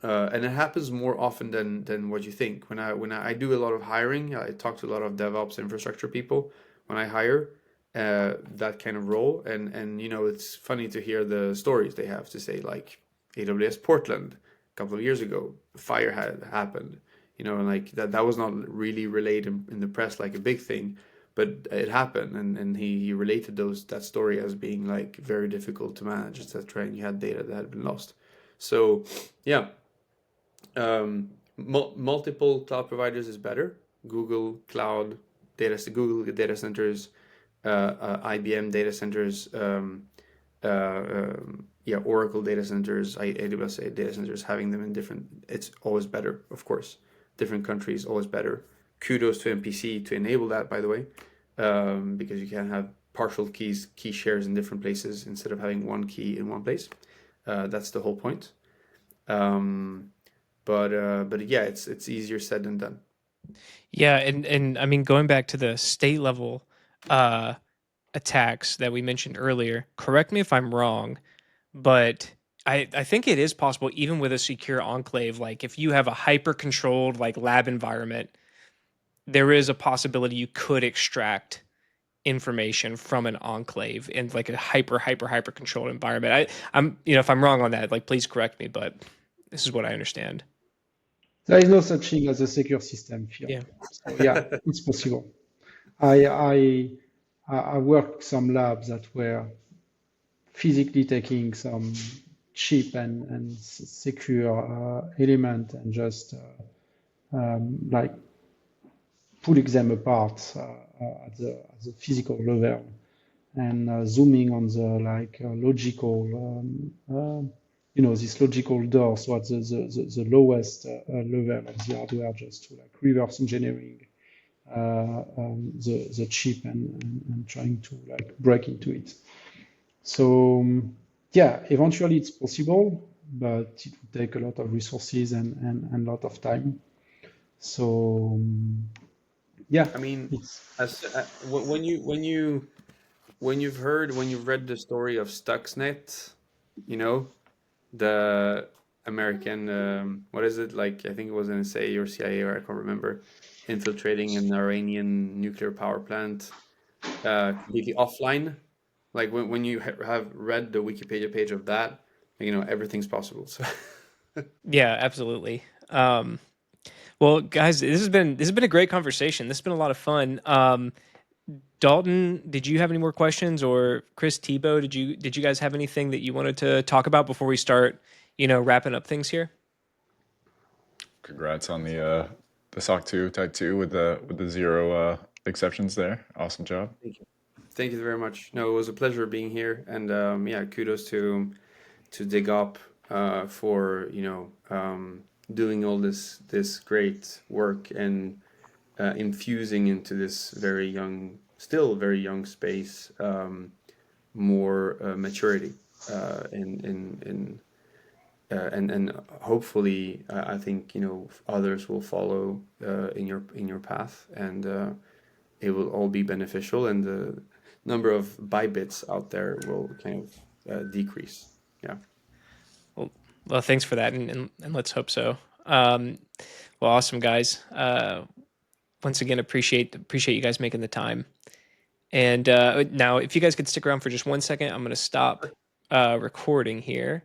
[SPEAKER 2] And it happens more often than what you think. When I do a lot of hiring, I talk to a lot of DevOps infrastructure people when I hire. that kind of role. And it's funny to hear the stories they have to say, like AWS Portland a couple of years ago, fire had happened, and like that was not really relayed in the press like a big thing, but it happened, and he related that story as being like very difficult to manage, etc. And you had data that had been lost. So yeah, multiple cloud providers is better. Google Cloud Google data centers, IBM data centers, Oracle data centers, AWS data centers, having them in different, it's always better, of course. Different countries, always better. Kudos to MPC to enable that, by the way, because you can have partial key shares in different places instead of having one key in one place. That's the whole point. But yeah, it's easier said than done.
[SPEAKER 1] Yeah, and I mean, going back to the state level attacks that we mentioned earlier, correct me if I'm wrong, but I think it is possible even with a secure enclave, like if you have a hyper controlled like lab environment, there is a possibility you could extract information from an enclave in like a hyper controlled environment. I'm if I'm wrong on that, like please correct me, but this is what I understand.
[SPEAKER 3] There is no such thing as a secure system here.
[SPEAKER 1] Yeah.
[SPEAKER 3] So yeah, it's possible. I worked some labs that were physically taking some cheap and secure element and just like pulling them apart at the physical level and zooming on the like logical this logical door, so at the lowest level of the hardware, just to like reverse engineering the chip and trying to like break into it. So yeah, eventually it's possible, but it would take a lot of resources and a lot of time. So yeah,
[SPEAKER 2] I mean,
[SPEAKER 3] it's
[SPEAKER 2] as when you've read the story of Stuxnet, the American, what is it, like, I think it was NSA or CIA, or I can't remember, infiltrating an Iranian nuclear power plant completely offline. Like when you have read the Wikipedia page of that, everything's possible. So
[SPEAKER 1] Yeah, absolutely. Well, guys, this has been a great conversation. This has been a lot of fun. Dalton, did you have any more questions, or Chris, Thibault, did you guys have anything that you wanted to talk about before we start, wrapping up things here?
[SPEAKER 4] Congrats on the SOC 2 Type 2 with the zero exceptions there. Awesome job.
[SPEAKER 2] thank you very much. No, it was a pleasure being here, and yeah, kudos to Dig Up for doing all this great work and infusing into this still very young space, more maturity and hopefully I think others will follow in your path, and it will all be beneficial, and the number of Bybits out there will kind of decrease. Yeah.
[SPEAKER 1] Well, thanks for that, and let's hope so. Um, well, awesome, guys. Once again, appreciate you guys making the time. And now, if you guys could stick around for just 1 second, I'm going to stop recording here.